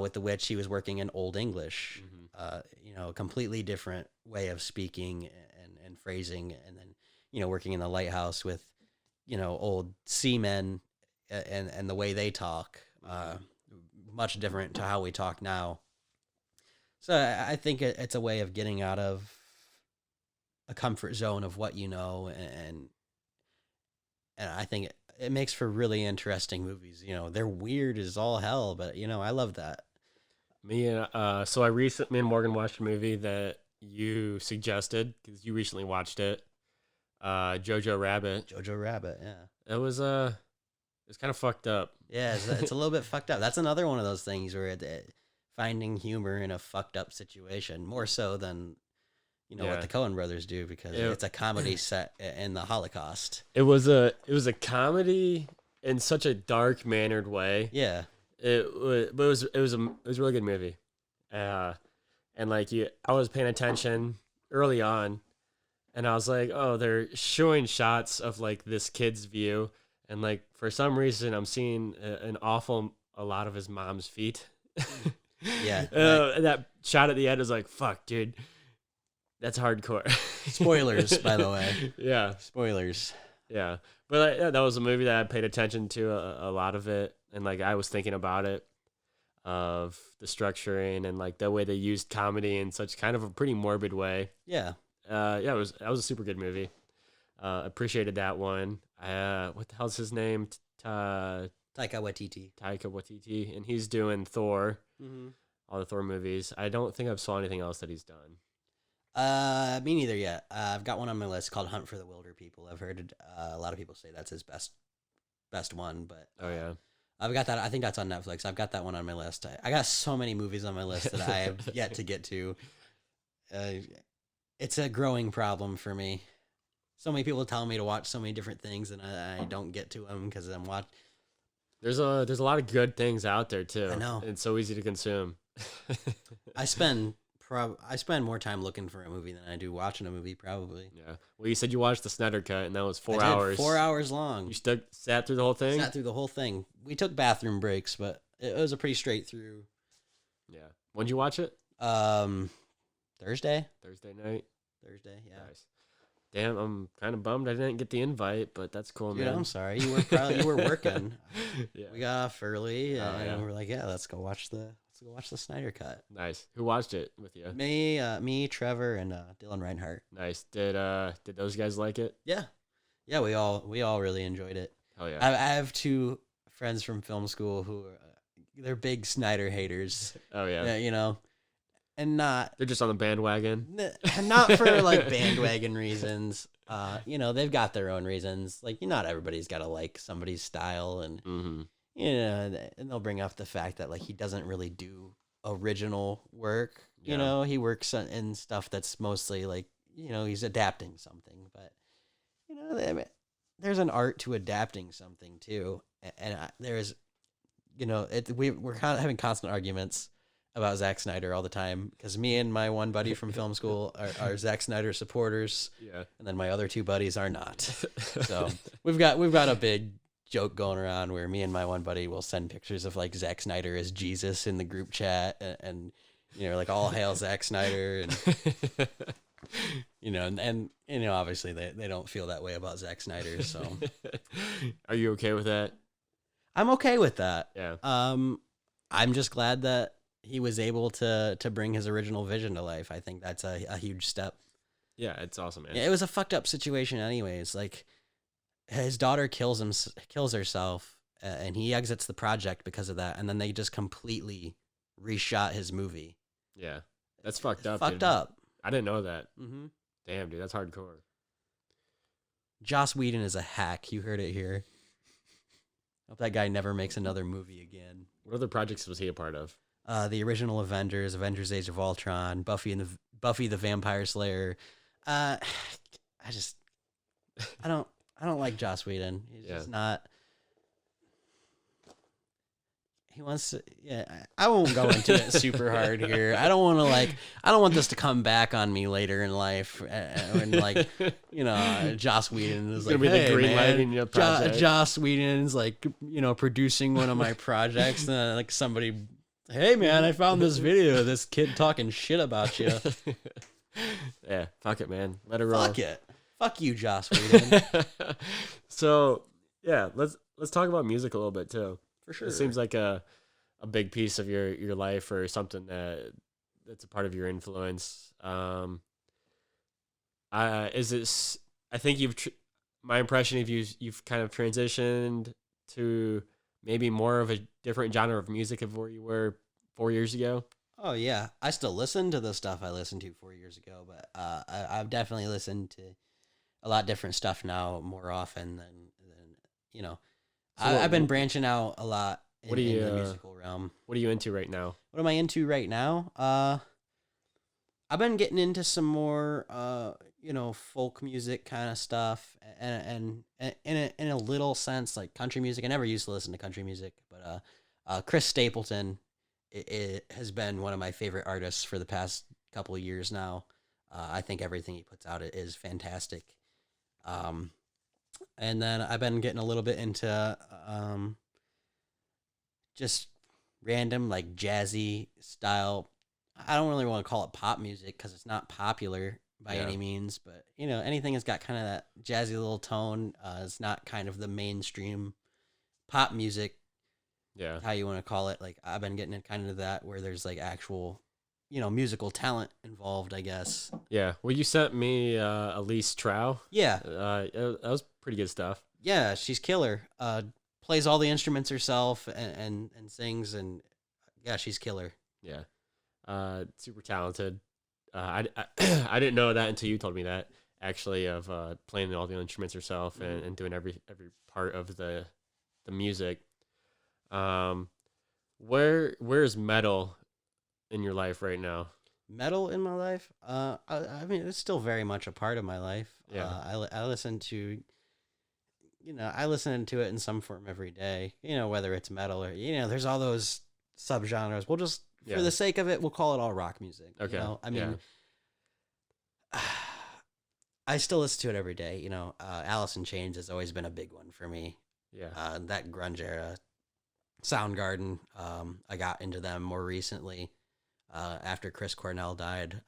with The Witch, he was working in Old English. A completely different way of speaking and phrasing, and then working in The Lighthouse with, old seamen and the way they talk, much different to how we talk now. So I think it's a way of getting out of a comfort zone of what and I think it makes for really interesting movies. They're weird as all hell, but I love that. Me and me and Morgan watched a movie that you suggested because you recently watched it. Jojo Rabbit. Jojo Rabbit, yeah. It was it's kind of fucked up. Yeah, it's a little bit fucked up. That's another one of those things where finding humor in a fucked up situation, more so than what the Coen brothers do, because it's a comedy set in the Holocaust. It was a comedy in such a dark mannered way. Yeah. It was a really good movie. And like I was paying attention early on, and I was like, oh, they're showing shots of like this kid's view, and like for some reason I'm seeing a lot of his mom's feet. Yeah. And that shot at the end is like, fuck, dude, that's hardcore. Spoilers, by the way. Yeah. Spoilers. Yeah. But that was a movie that I paid attention to a lot of it, and like I was thinking about it, of the structuring and like the way they used comedy in such kind of a pretty morbid way. Yeah. That was a super good movie. Appreciated that one. What the hell's his name? Taika Waititi. And he's doing Thor. Mm-hmm. All the Thor movies. I don't think I've saw anything else that he's done. Me neither yet. I've got one on my list called Hunt for the Wilder People. I've heard a lot of people say that's his best one, but Oh yeah. I've got that. I think that's on Netflix. I've got that one on my list. I got so many movies on my list that I have yet to get to. It's a growing problem for me. So many people tell me to watch so many different things, and I don't get to them because I'm watching. There's a lot of good things out there too. I know. It's so easy to consume. I spend more time looking for a movie than I do watching a movie, probably. Yeah. Well, you said you watched the Snyder Cut, and that was 4 I did, hours. 4 hours long. You sat through the whole thing? Sat through the whole thing. We took bathroom breaks, but it was a pretty straight through. Yeah. When'd you watch it? Thursday. Thursday night. Thursday, yeah. Nice. Damn, I'm kind of bummed I didn't get the invite, but that's cool, Dude, man. I'm sorry. You were working. Yeah. We got off early, and yeah. we're like, yeah, let's go watch the Snyder Cut. Nice. Who watched it with you? Me, Trevor, and Dylan Reinhardt. Nice. Did those guys like it? Yeah, we all really enjoyed it. Hell yeah. I have two friends from film school who they're big Snyder haters. Oh yeah. And They're just on the bandwagon. Not for like bandwagon reasons. They've got their own reasons. Like, not everybody's got to like somebody's style, and Mm-hmm. and they'll bring up the fact that like he doesn't really do original work. Yeah. He works in stuff that's mostly like he's adapting something, but there's an art to adapting something too, and there's we're kind of having constant arguments about Zack Snyder all the time, because me and my one buddy from film school are Zack Snyder supporters. Yeah. And then my other two buddies are not. So we've got a big joke going around where me and my one buddy will send pictures of like Zack Snyder as Jesus in the group chat, and like all hail Zack Snyder, and obviously they don't feel that way about Zack Snyder. So Are you okay with that? I'm okay with that. Yeah. I'm just glad that he was able to bring his original vision to life. I think that's a huge step. Yeah, it's awesome, man. Yeah, it was a fucked up situation anyways. Like, his daughter kills herself, and he exits the project because of that, and then they just completely reshot his movie. Yeah, that's fucked up. Fucked dude. up. I didn't know that. Mm-hmm. Damn, dude, that's hardcore. Joss Whedon is a hack. You heard it here. Hope that guy never makes another movie again. What other projects was he a part of? The original Avengers, Avengers: Age of Ultron, Buffy the Vampire Slayer. I don't like Joss Whedon. He's just not. He wants to. Yeah, I won't go into it super hard here. I don't want this to come back on me later in life. And Joss Whedon is like, hey, man, Joss Whedon's like, producing one of my projects. And like somebody, hey, man, I found this video of this kid talking shit about you. Yeah, fuck it, man. Let it roll. Fuck it. Fuck you, Joss Whedon. So, yeah, let's talk about music a little bit too. For sure. It seems like a big piece of your life, or something that's a part of your influence. I think my impression of you've kind of transitioned to maybe more of a different genre of music of where you were 4 years ago. Oh yeah, I still listen to the stuff I listened to 4 years ago, but I've definitely listened to a lot different stuff now more often than So I've been branching out a lot in the musical realm. What are you into right now? What am I into right now? I've been getting into some more folk music kind of stuff, and in a little sense like country music. I never used to listen to country music, but Chris Stapleton it has been one of my favorite artists for the past couple of years now. I think everything he puts out is fantastic. And then I've been getting a little bit into just random like jazzy style. I don't really want to call it pop music because it's not popular by any means, but anything that's got kind of that jazzy little tone. It's not kind of the mainstream pop music. Yeah, how you want to call it. Like I've been getting in kind of that where there's like actual, musical talent involved, I guess. Yeah. Well, you sent me Elise Trow. Yeah. That was pretty good stuff. Yeah, she's killer. Plays all the instruments herself and sings, and yeah, she's killer. Yeah. Super talented. I didn't know that until you told me that, actually, of playing all the instruments herself and doing every part of the music. Where's metal in your life right now? Metal in my life? I mean, it's still very much a part of my life. Yeah. I listen to, I listen to it in some form every day, whether it's metal or, there's all those subgenres. We'll just, for the sake of it, we'll call it all rock music. Okay. I mean, I still listen to it every day. Alice in Chains has always been a big one for me. Yeah. That grunge era. Soundgarden, I got into them more recently after Chris Cornell died.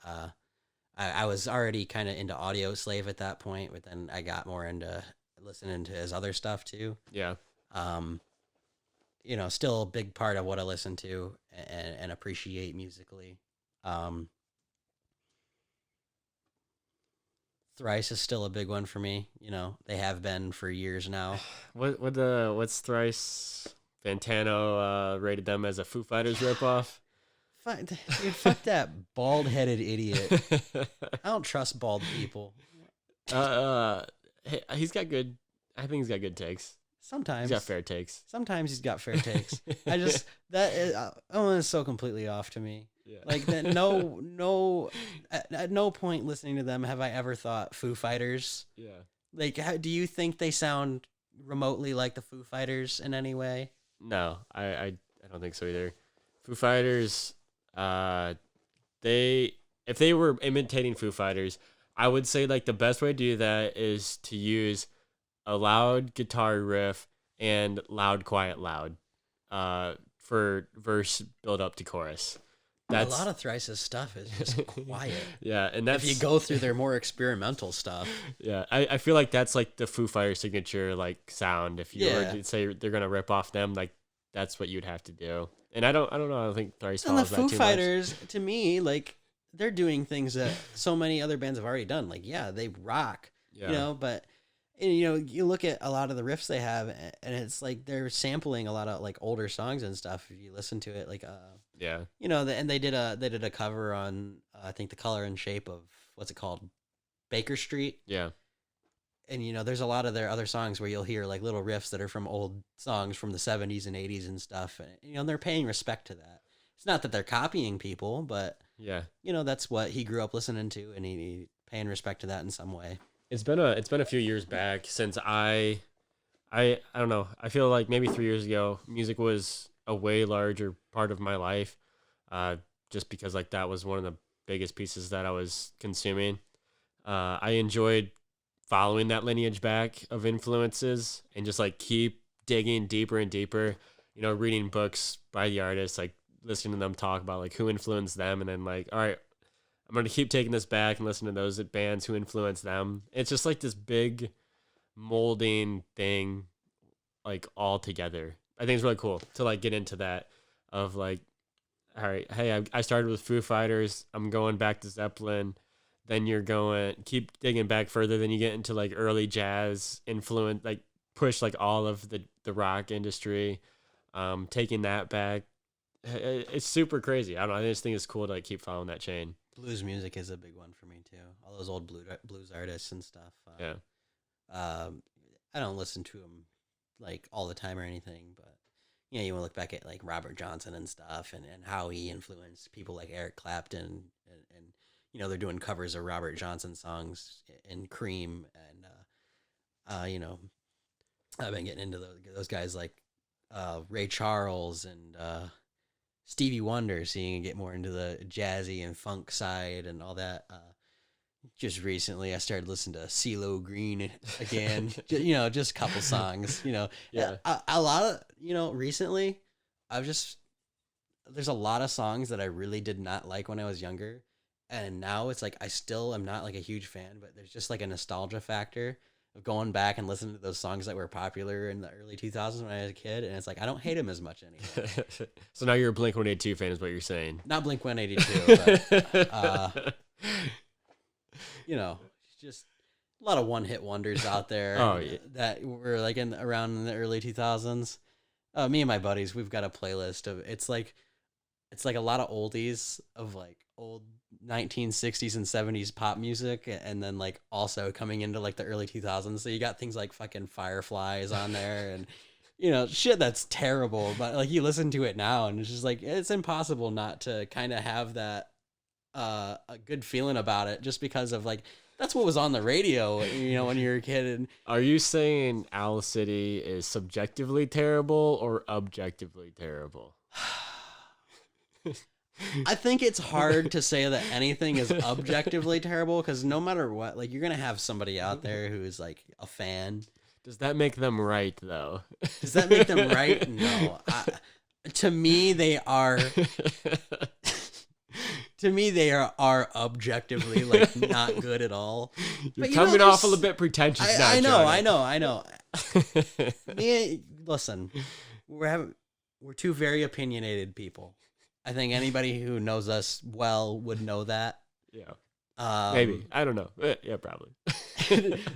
I was already kind of into Audio Slave at that point, but then I got more into listening to his other stuff too. Yeah. Still a big part of what I listen to and appreciate musically. Thrice is still a big one for me. They have been for years now. What's Thrice? Fantano rated them as a Foo Fighters ripoff. Fuck that bald-headed idiot. I don't trust bald people. He's got good. I think he's got good takes. Sometimes he's got fair takes. Sometimes he's got fair takes. That is so completely off to me. Yeah. Like that. No. At no point listening to them have I ever thought Foo Fighters. Yeah. Like, do you think they sound remotely like the Foo Fighters in any way? No, I don't think so either. Foo Fighters, if they were imitating Foo Fighters, I would say like the best way to do that is to use a loud guitar riff and loud, quiet, loud, for verse build up to chorus. A lot of Thrice's stuff is just quiet. Yeah, and that's if you go through their more experimental stuff. Yeah, I feel like that's like the Foo Fighters signature like sound. If you were to say they're gonna rip off them, like that's what you'd have to do. And I don't know. I don't think Thrice follows that too much. And the Foo Fighters, to me, like they're doing things that so many other bands have already done. Like, yeah, they rock, but And, you look at a lot of the riffs they have, and it's like they're sampling a lot of like older songs and stuff. If you listen to it, like, Yeah. and they did a cover on I think the color and shape of what's it called, Baker Street. Yeah. And there's a lot of their other songs where you'll hear like little riffs that are from old songs from the 70s and 80s and stuff, and they're paying respect to that. It's not that they're copying people, but Yeah. that's what he grew up listening to, and he paying respect to that in some way. It's been a few years back since I don't know. I feel like maybe 3 years ago, music was a way larger part of my life, just because like that was one of the biggest pieces that I was consuming. I enjoyed following that lineage back of influences and just like keep digging deeper and deeper. Reading books by the artists, like listening to them talk about like who influenced them, and then like, all right, I'm going to keep taking this back and listen to those bands who influenced them. It's just like this big molding thing, like all together. I think it's really cool to like get into that of like, all right, hey, I started with Foo Fighters. I'm going back to Zeppelin. Then you're keep digging back further. Then you get into like early jazz influence, like push like all of the rock industry, taking that back. It's super crazy. I don't know. I just think it's cool to like keep following that chain. Blues music is a big one for me too. All those old blues artists and stuff. Yeah. I don't listen to them like all the time or anything, but you want to look back at like Robert Johnson and stuff, and how he influenced people like Eric Clapton, and they're doing covers of Robert Johnson songs in Cream, and I've been getting into those guys like Ray Charles and Stevie Wonder, seeing and get more into the jazzy and funk side and all that. Just recently, I started listening to CeeLo Green again. Just a couple songs. Yeah. A lot of recently, there's a lot of songs that I really did not like when I was younger, and now it's like I still am not like a huge fan, but there's just like a nostalgia factor of going back and listening to those songs that were popular in the early 2000s when I was a kid, and it's like I don't hate them as much anymore. So now you're a Blink-182 fan is what you're saying. Not Blink-182, but just a lot of one-hit wonders out there. Oh, yeah. That were like around in the early 2000s. Me and my buddies, we've got a playlist of it's like a lot of oldies of like old 1960s and 70s pop music, and then like also coming into like the early 2000s. So you got things like fucking Fireflies on there, and shit that's terrible, but like you listen to it now and it's just like it's impossible not to kind of have that a good feeling about it, just because of like that's what was on the radio when you were a kid. And are you saying Owl City is subjectively terrible or objectively terrible? I think it's hard to say that anything is objectively terrible, because no matter what, like you're gonna have somebody out there who is like a fan. Does that make them right though? Does that make them right? No. To me, they are. To me, they are objectively like not good at all. You're coming off a little bit pretentious now. I know. Listen, we're two very opinionated people. I think anybody who knows us well would know that. Yeah. Maybe. I don't know. Yeah, probably.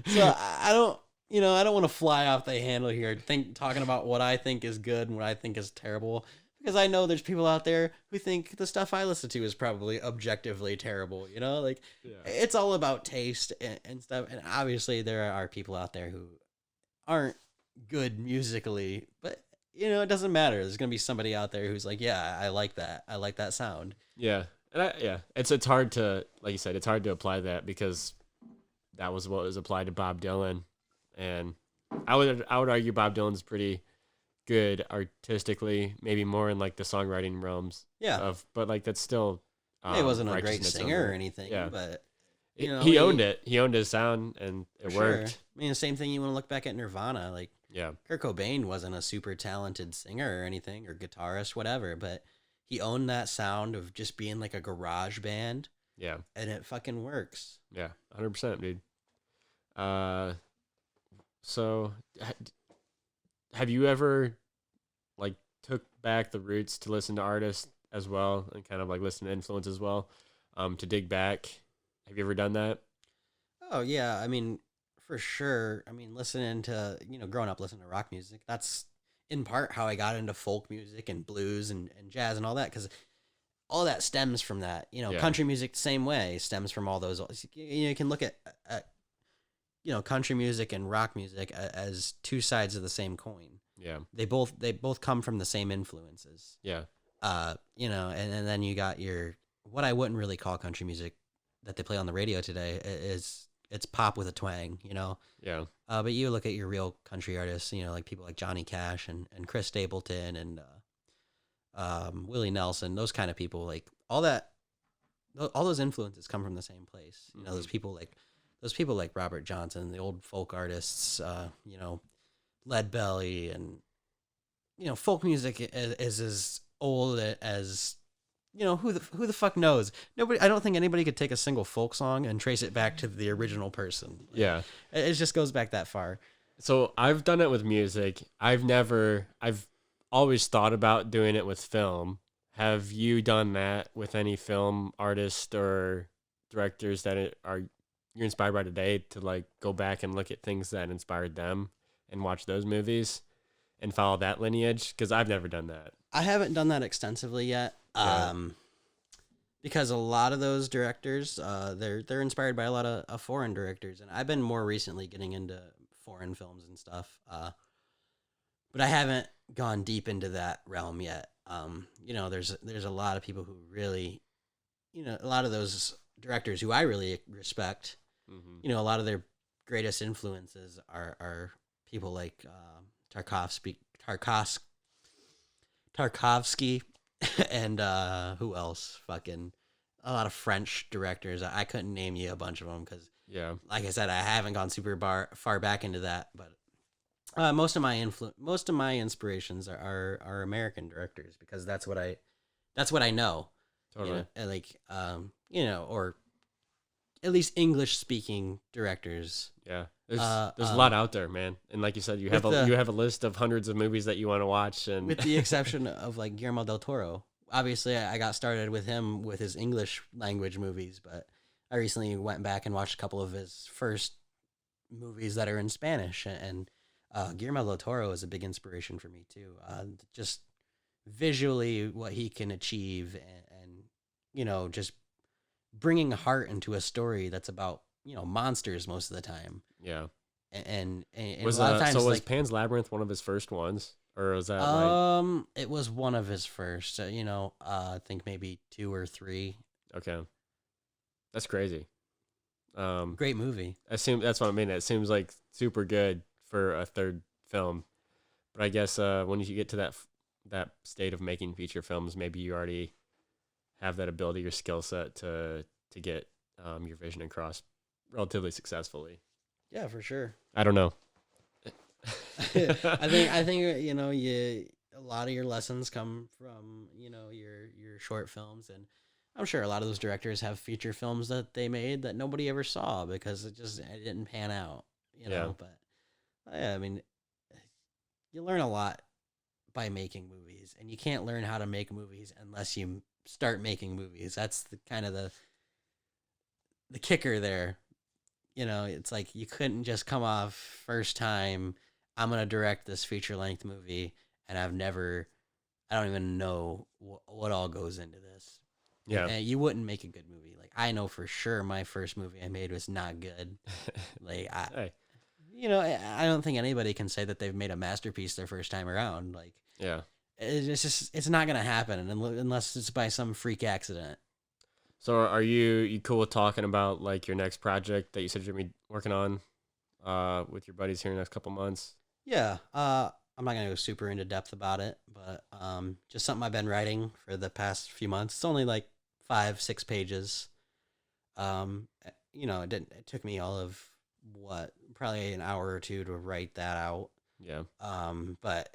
So I don't want to fly off the handle here talking about what I think is good and what I think is terrible, because I know there's people out there who think the stuff I listen to is probably objectively terrible. It's all about taste and stuff. And obviously there are people out there who aren't good musically, but it doesn't matter. There's going to be somebody out there who's like, yeah, I like that. I like that sound. Yeah. And it's hard to, like you said, it's hard to apply that, because that was what was applied to Bob Dylan. And I would argue Bob Dylan's pretty good artistically, maybe more in like the songwriting realms. Yeah. But like that's still he wasn't a great singer or anything, yeah. But he owned it. He owned his sound, and it worked. Sure. I mean, the same thing you want to look back at Nirvana, like yeah. Kurt Cobain wasn't a super talented singer or anything, or guitarist, whatever, but he owned that sound of just being like a garage band. Yeah. And it fucking works. Yeah, 100%, dude. So have you ever like took back the roots to listen to artists as well, and kind of like listen to influence as well, to dig back? Have you ever done that? Oh yeah. I mean, for sure. I mean, listening to, growing up listening to rock music, that's in part how I got into folk music and blues and jazz and all that, because all that stems from that. Yeah. Country music, the same way, stems from all those. You can look at country music and rock music as two sides of the same coin. Yeah. They both come from the same influences. Yeah. And then you got your, what I wouldn't really call country music that they play on the radio today is, it's pop with a twang, Yeah. But you look at your real country artists, like people like Johnny Cash and Chris Stapleton and Willie Nelson, those kind of people, like all those influences come from the same place. Those people like Robert Johnson, the old folk artists, Lead Belly, and folk music is as old as who the fuck knows. Nobody. I don't think anybody could take a single folk song and trace it back to the original person. Yeah, it just goes back that far. So I've done it with music. I've always thought about doing it with film. Have you done that with any film artists or directors that you're inspired by today, to like go back and look at things that inspired them and watch those movies and follow that lineage? Because I've never done that. I haven't done that extensively yet. Yeah. Because a lot of those directors, they're inspired by a lot of foreign directors, and I've been more recently getting into foreign films and stuff. But I haven't gone deep into that realm yet. There's a lot of people who really, a lot of those directors who I really respect. Mm-hmm. A lot of their greatest influences are people like Tarkovsky, and who else? Fucking a lot of French directors. I couldn't name you a bunch of them because, Yeah. like I said, I haven't gone super far back into that. But most of my inspirations are American directors, because that's what I know. Totally. Or at least English speaking directors. Yeah. There's a lot out there, man. And like you said, you have a list of hundreds of movies that you want to watch, and with the exception of like Guillermo del Toro. Obviously, I got started with him with his English language movies, but I recently went back and watched a couple of his first movies that are in Spanish, and Guillermo del Toro is a big inspiration for me too. Just visually, what he can achieve, and just bringing heart into a story that's about monsters most of the time. Yeah. And Was a lot of times, so was Pan's Labyrinth one of his first ones, or was that it was one of his first. I think maybe 2 or 3. Okay, that's crazy. Great movie. That's what I mean. It seems like super good for a third film, but I guess when you get to that state of making feature films, maybe you already have that ability or skill set to get your vision across relatively successfully. Yeah, for sure. I don't know. I think a lot of your lessons come from your short films, and I'm sure a lot of those directors have feature films that they made that nobody ever saw because it didn't pan out. But yeah, I mean, you learn a lot by making movies, and you can't learn how to make movies unless you start making movies. That's the kind of the kicker there. It's like you couldn't just come off first time, I'm going to direct this feature length movie, and I don't even know what all goes into this. Yeah. And you wouldn't make a good movie. Like, I know for sure my first movie I made was not good. Like, I don't think anybody can say that they've made a masterpiece their first time around. Like, Yeah. It's not going to happen unless it's by some freak accident. So are you cool with talking about like your next project that you said you're gonna be working on with your buddies here in the next couple months? Yeah. I'm not going to go super into depth about it, but just something I've been writing for the past few months. It's only like 5-6 pages. It took me all of probably an hour or 2 to write that out. Yeah. But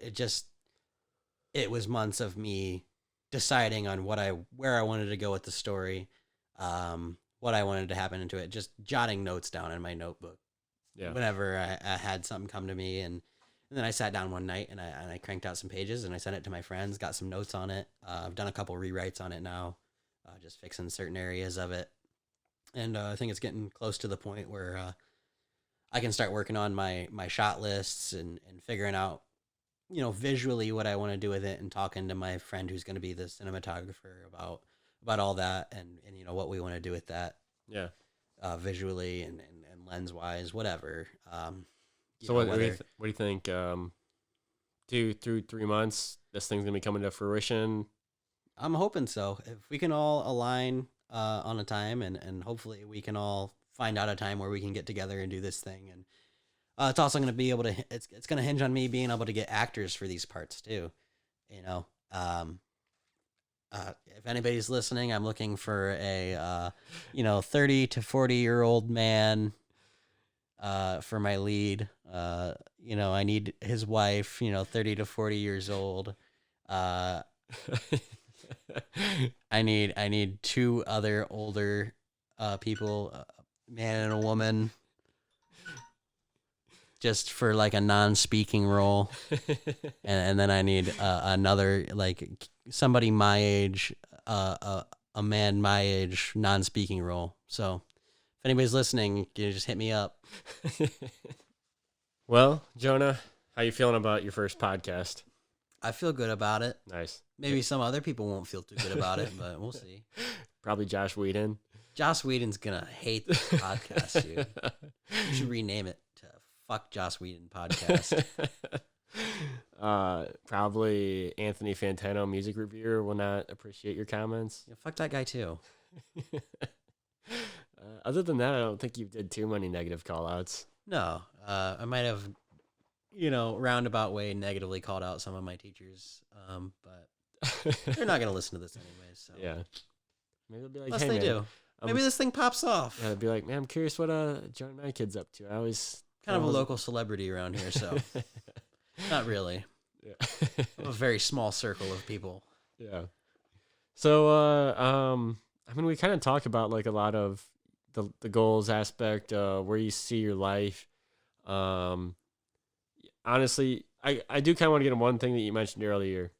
it was months of me deciding on where I wanted to go with the story, what I wanted to happen into it, just jotting notes down in my notebook. Yeah. Whenever I had something come to me, and then I sat down one night and I cranked out some pages and I sent it to my friends, got some notes on it. I've done a couple rewrites on it now, just fixing certain areas of it. And I think it's getting close to the point where I can start working on my shot lists and figuring out, visually what I want to do with it, and talking to my friend who's going to be the cinematographer about all that, and what we want to do with that. Yeah. Visually and lens wise, whatever. So what do you think? 2 through 3 months, this thing's gonna be coming to fruition. I'm hoping so. If we can all align on a time, and hopefully we can all find out a time where we can get together and do this thing, and it's also going to be able to. It's going to hinge on me being able to get actors for these parts too. If anybody's listening, I'm looking for a 30 to 40-year-old man for my lead. I need his wife, 30 to 40 years old. I need 2 other older people, a man and a woman, just for like a non-speaking role. and then I need another, like, somebody my age, a man my age, non-speaking role. So if anybody's listening, you just hit me up. Well, Jonah, how you feeling about your first podcast? I feel good about it. Nice. Maybe some other people won't feel too good about it, but we'll see. Probably Joss Whedon. Joss Whedon's gonna hate this podcast, dude. You should rename it to Fuck Joss Whedon Podcast. Probably Anthony Fantano, music reviewer, will not appreciate your comments. Yeah, fuck that guy too. Other than that, I don't think you did too many negative call-outs. No, I might have, roundabout way negatively called out some of my teachers, but they're not going to listen to this anyway. So yeah, maybe they'll be like, unless hey, they man, do. Maybe this thing pops off. Yeah, they'll be like, man, I'm curious what Jonah Nye kid's up to. I always kind of a local celebrity around here, so not really. Yeah. A very small circle of people. Yeah. So, we kind of talked about like a lot of the goals aspect, where you see your life. Honestly, I do kind of want to get on one thing that you mentioned earlier.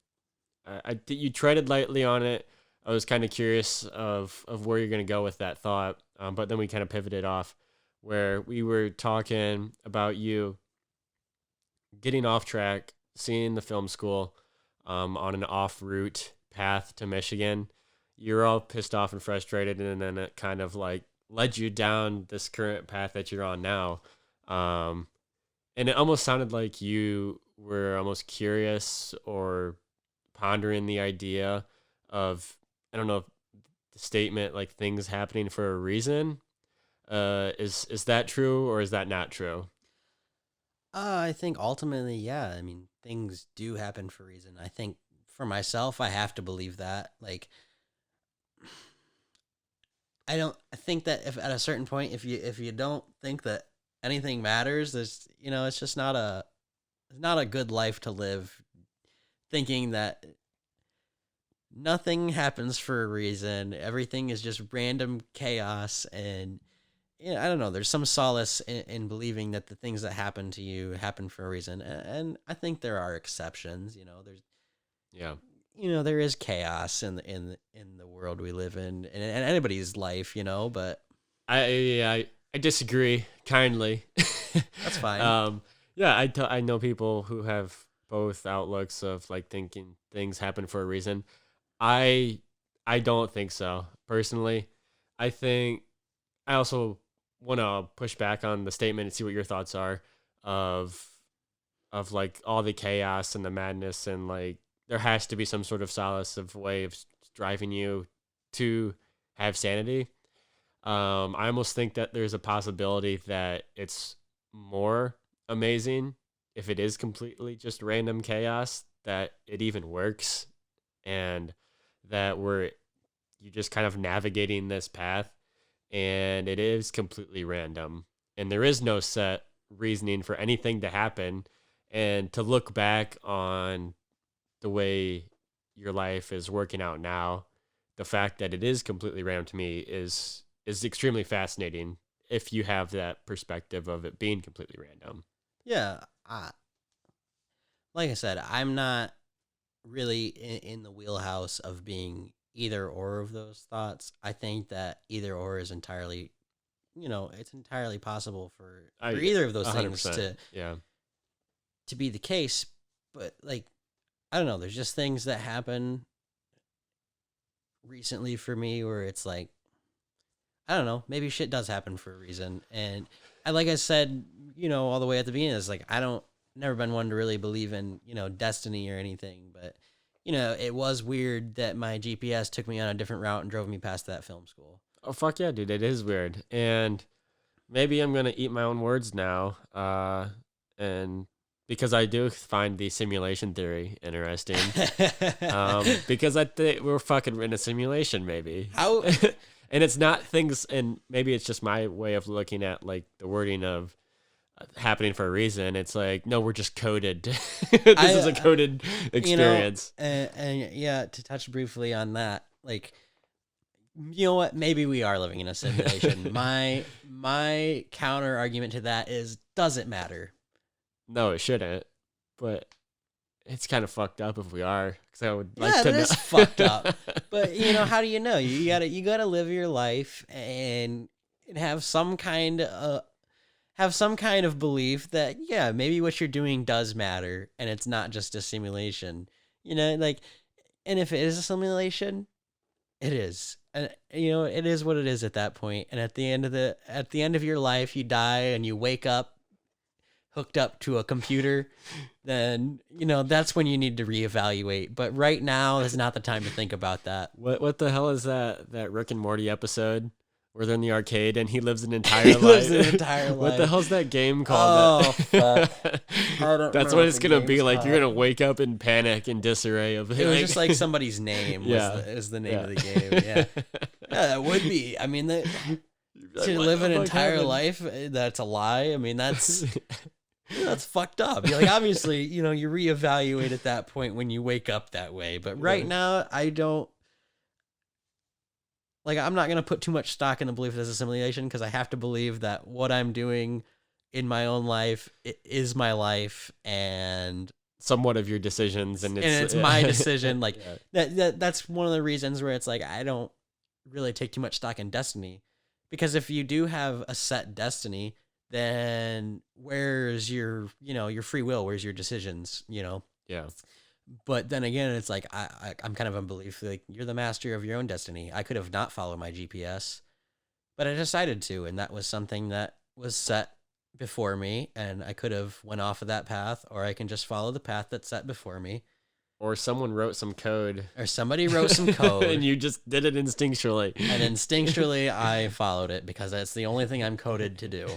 You treaded lightly on it. I was kind of curious of where you're going to go with that thought, but then we kind of pivoted off where we were talking about you getting off track, seeing the film school on an off-route path to Michigan. You're all pissed off and frustrated, and then it kind of like led you down this current path that you're on now. And it almost sounded like you were almost curious or pondering the idea of, I don't know, the statement like things happening for a reason. Is that true or is that not true? I think ultimately, yeah. I mean, things do happen for a reason. I think for myself, I have to believe that. Like, I think that if at a certain point, if you don't think that anything matters, there's, it's just not a good life to live, thinking that nothing happens for a reason. Everything is just random chaos. And I don't know, there's some solace in believing that the things that happen to you happen for a reason. And I think there are exceptions. There is chaos in the world we live in, and anybody's life, but I disagree kindly. That's fine. I know people who have both outlooks of like thinking things happen for a reason. I don't think so personally. I also want to push back on the statement and see what your thoughts are of like all the chaos and the madness, and like there has to be some sort of solace of way of driving you to have sanity. I almost think that there's a possibility that it's more amazing if it is completely just random chaos, that it even works, and that you're just kind of navigating this path and it is completely random and there is no set reasoning for anything to happen. And to look back on the way your life is working out now, the fact that it is completely random to me is extremely fascinating if you have that perspective of it being completely random. Yeah. Like I said, I'm not really in the wheelhouse of being either or of those thoughts. I think that either or is entirely it's entirely possible for I either of those things 100%. Yeah. to be the case. But like, I don't know. There's just things that happen recently for me where it's like, I don't know, maybe shit does happen for a reason. And like I said, all the way at the beginning, it's like, never been one to really believe in, destiny or anything. But, it was weird that my GPS took me on a different route and drove me past that film school. Oh, fuck yeah, dude. It is weird. And maybe I'm going to eat my own words now. And because I do find the simulation theory interesting. Because I think we're fucking in a simulation, maybe. How? And it's not things, and maybe it's just my way of looking at like the wording of happening for a reason. It's like, no, we're just coded. This is a coded experience. And yeah, to touch briefly on that, like, you know what? Maybe we are living in a simulation. My counter argument to that is, doesn't matter. No, it shouldn't. But it's kind of fucked up if we are. Because I would like to know. It is fucked up. But how do you know? You gotta live your life and have some kind of belief that maybe what you're doing does matter and it's not just a simulation. Like, and if it is a simulation, it is. And it is what it is at that point. And at the end of your life, you die and you wake up hooked up to a computer, then that's when you need to reevaluate. But right now is not the time to think about that. What the hell is that Rick and Morty episode where they're in the arcade and he lives an entire life? What the hell's that game called? Oh, fuck. That's what it's gonna be like. You're gonna wake up in panic and disarray of it. It was just like somebody's name is the name of the game. Yeah, that would be. I mean, to live an entire life that's a lie. I mean, that's fucked up. You're like, obviously, you reevaluate at that point when you wake up that way. But right now, I don't. Like, I'm not going to put too much stock in the belief there's a simulation because I have to believe that what I'm doing in my own life is my life and somewhat of your decisions. And it's my decision. Like, that's one of the reasons where it's like, I don't really take too much stock in destiny. Because if you do have a set destiny, then where's your free will? Where's your decisions? Yeah. But then again, it's like I'm kind of in belief like you're the master of your own destiny. I could have not followed my GPS, but I decided to, and that was something that was set before me, and I could have went off of that path, or I can just follow the path that's set before me. Or someone wrote some code. Or somebody wrote some code. And you just did it instinctually. And instinctually, I followed it because that's the only thing I'm coded to do.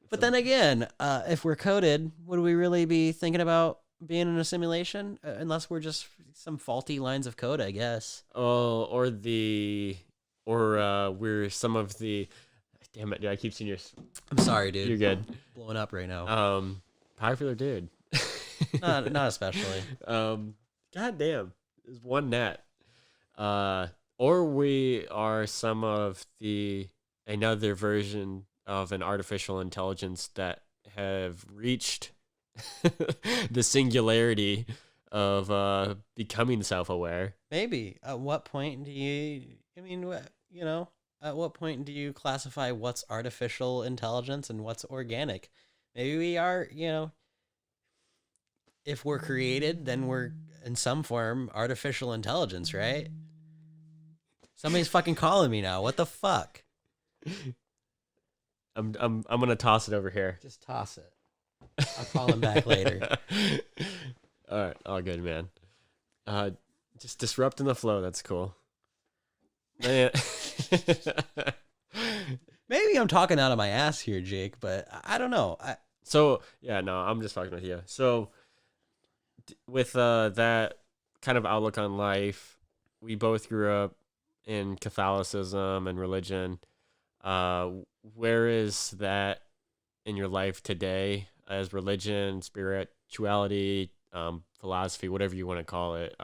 But then again, if we're coded, would we really be thinking about being in a simulation? Unless we're just some faulty lines of code, I guess. Oh, or we're some of the... Damn it, dude, I keep seeing your... I'm sorry, dude. You're good. Blowing up right now. Popular dude. Not especially. God damn. There's one net. Or we are some of another version of an artificial intelligence that have reached the singularity of becoming self-aware. Maybe. At what point do you, at what point do you classify what's artificial intelligence and what's organic? Maybe we are, if we're created, then we're in some form artificial intelligence, right? Somebody's fucking calling me now. What the fuck? I'm gonna toss it over here. Just toss it. I'll call him back later. All right, all good, man. Just disrupting the flow. That's cool. Man. Maybe I'm talking out of my ass here, Jake, but I don't know. I'm just fucking with you. So, with that kind of outlook on life, we both grew up in Catholicism and religion. Where is that in your life today as religion, spirituality, philosophy, whatever you want to call it?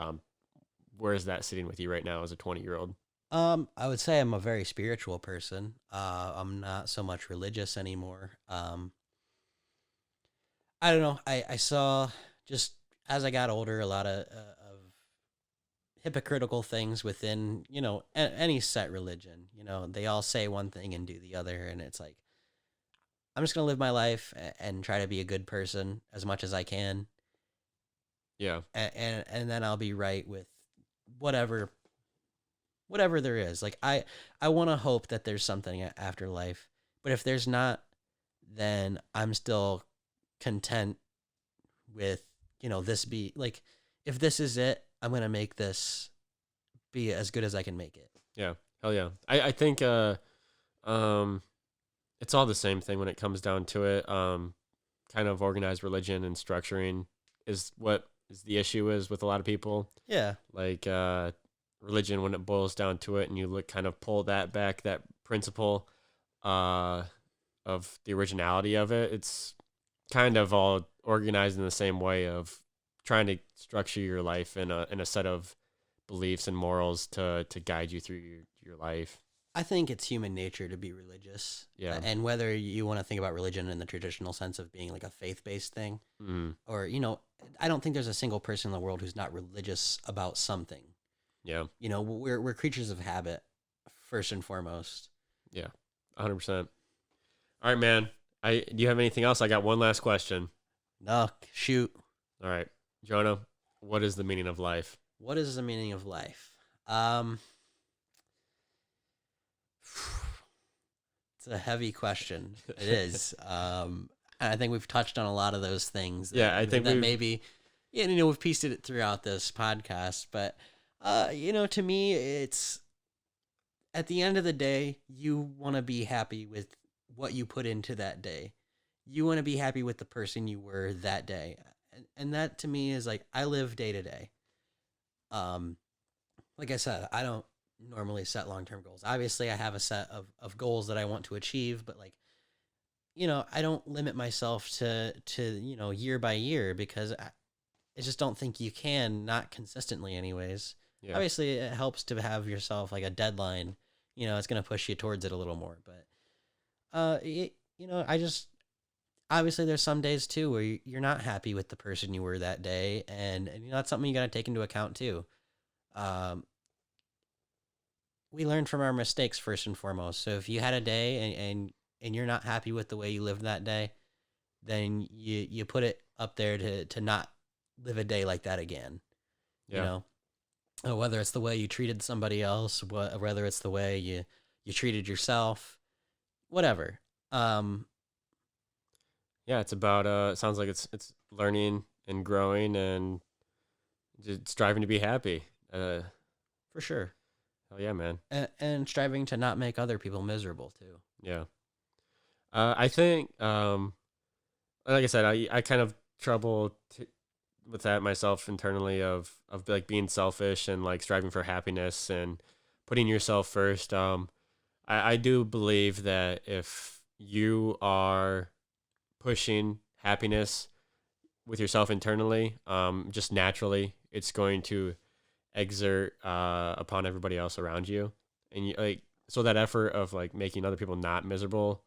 Where is that sitting with you right now as a 20-year-old? I would say I'm a very spiritual person. I'm not so much religious anymore. I don't know. I saw just as I got older, a lot of hypocritical things within, any set religion. They all say one thing and do the other. And it's like, I'm just going to live my life and try to be a good person as much as I can. Yeah. And then I'll be right with whatever there is. Like, I want to hope that there's something after life, but if there's not, then I'm still content with, this be like, if this is it, I'm going to make this be as good as I can make it. Yeah. Hell yeah. I think, it's all the same thing when it comes down to it. Kind of organized religion and structuring is what is the issue is with a lot of people. Yeah. Like, religion, when it boils down to it and you kind of pull that back, that principle, of the originality of it, it's kind of all organized in the same way of trying to structure your life in a set of beliefs and morals to guide you through your life. I think it's human nature to be religious. Yeah. And whether you want to think about religion in the traditional sense of being like a faith-based thing, or, I don't think there's a single person in the world who's not religious about something. Yeah. We're creatures of habit first and foremost. Yeah. 100%. All right, man. Do you have anything else? I got one last question. No, shoot. All right. Jonah, what is the meaning of life? What is the meaning of life? It's a heavy question. It is. And I think we've touched on a lot of those things. I think that maybe, we've pieced it throughout this podcast. But, to me, it's at the end of the day, you want to be happy with what you put into that day. You want to be happy with the person you were that day. And that to me is like, I live day to day. Like I said, I don't normally set long-term goals. Obviously I have a set of goals that I want to achieve, but like, I don't limit myself to year by year, because I just don't think you can, not consistently anyways. Yeah. Obviously it helps to have yourself like a deadline, it's going to push you towards it a little more, but, obviously there's some days too where you're not happy with the person you were that day. And that's something you got to take into account too. We learn from our mistakes first and foremost. So if you had a day and you're not happy with the way you lived that day, then you put it up there to not live a day like that again. Yeah. Whether it's the way you treated somebody else, whether it's the way you treated yourself, whatever. Yeah, it's about it sounds like it's learning and growing and just striving to be happy. For sure. Oh yeah, man. And striving to not make other people miserable too. Yeah. I think, like I said, I kind of trouble with that myself internally of like being selfish and like striving for happiness and putting yourself first. I do believe that if you are pushing happiness with yourself internally, just naturally, it's going to exert upon everybody else around you. And so that effort of like making other people not miserable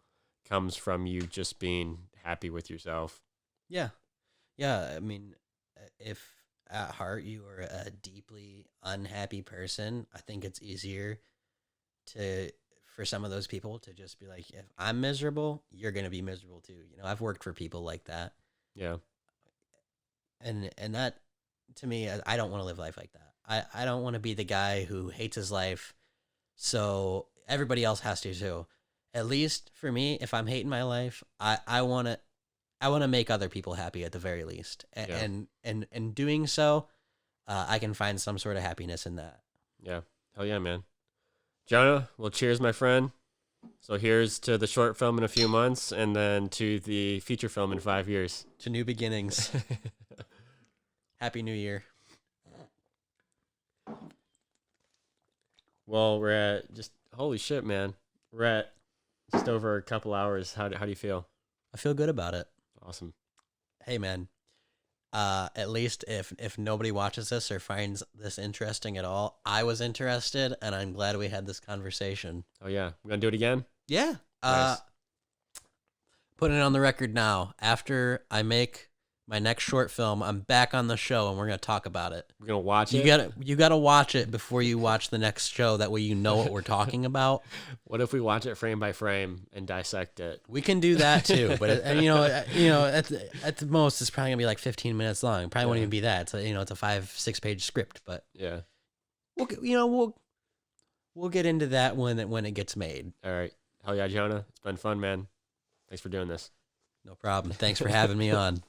comes from you just being happy with yourself. Yeah. I mean, if at heart you are a deeply unhappy person, I think it's easier for some of those people to just be like, if I'm miserable, you're going to be miserable too. I've worked for people like that. Yeah. And that, to me, I don't want to live life like that. I don't want to be the guy who hates his life, so everybody else has to too. At least for me, if I'm hating my life, I want to make other people happy at the very least. And doing so, I can find some sort of happiness in that. Yeah. Hell yeah, man. Jonah, well, cheers, my friend. So here's to the short film in a few months, and then to the feature film in 5 years. To new beginnings. Happy New Year. Well, we're at holy shit, man. We're at just over a couple hours. How do you feel? I feel good about it. Awesome. Hey, man. At least if nobody watches this or finds this interesting at all, I was interested, and I'm glad we had this conversation. Oh yeah, we're gonna do it again. Yeah. Nice. Putting it on the record now. After I make my next short film. I'm back on the show, and we're gonna talk about it. We're gonna watch it. You gotta watch it before you watch the next show. That way, you know what we're talking about. What if we watch it frame by frame and dissect it? We can do that too, but you know, at the most, it's probably gonna be like 15 minutes long. Probably won't even be that. It's it's a 5-6 page script, but yeah, we'll get into that when it gets made. All right, hell yeah, Jonah, it's been fun, man. Thanks for doing this. No problem. Thanks for having me on.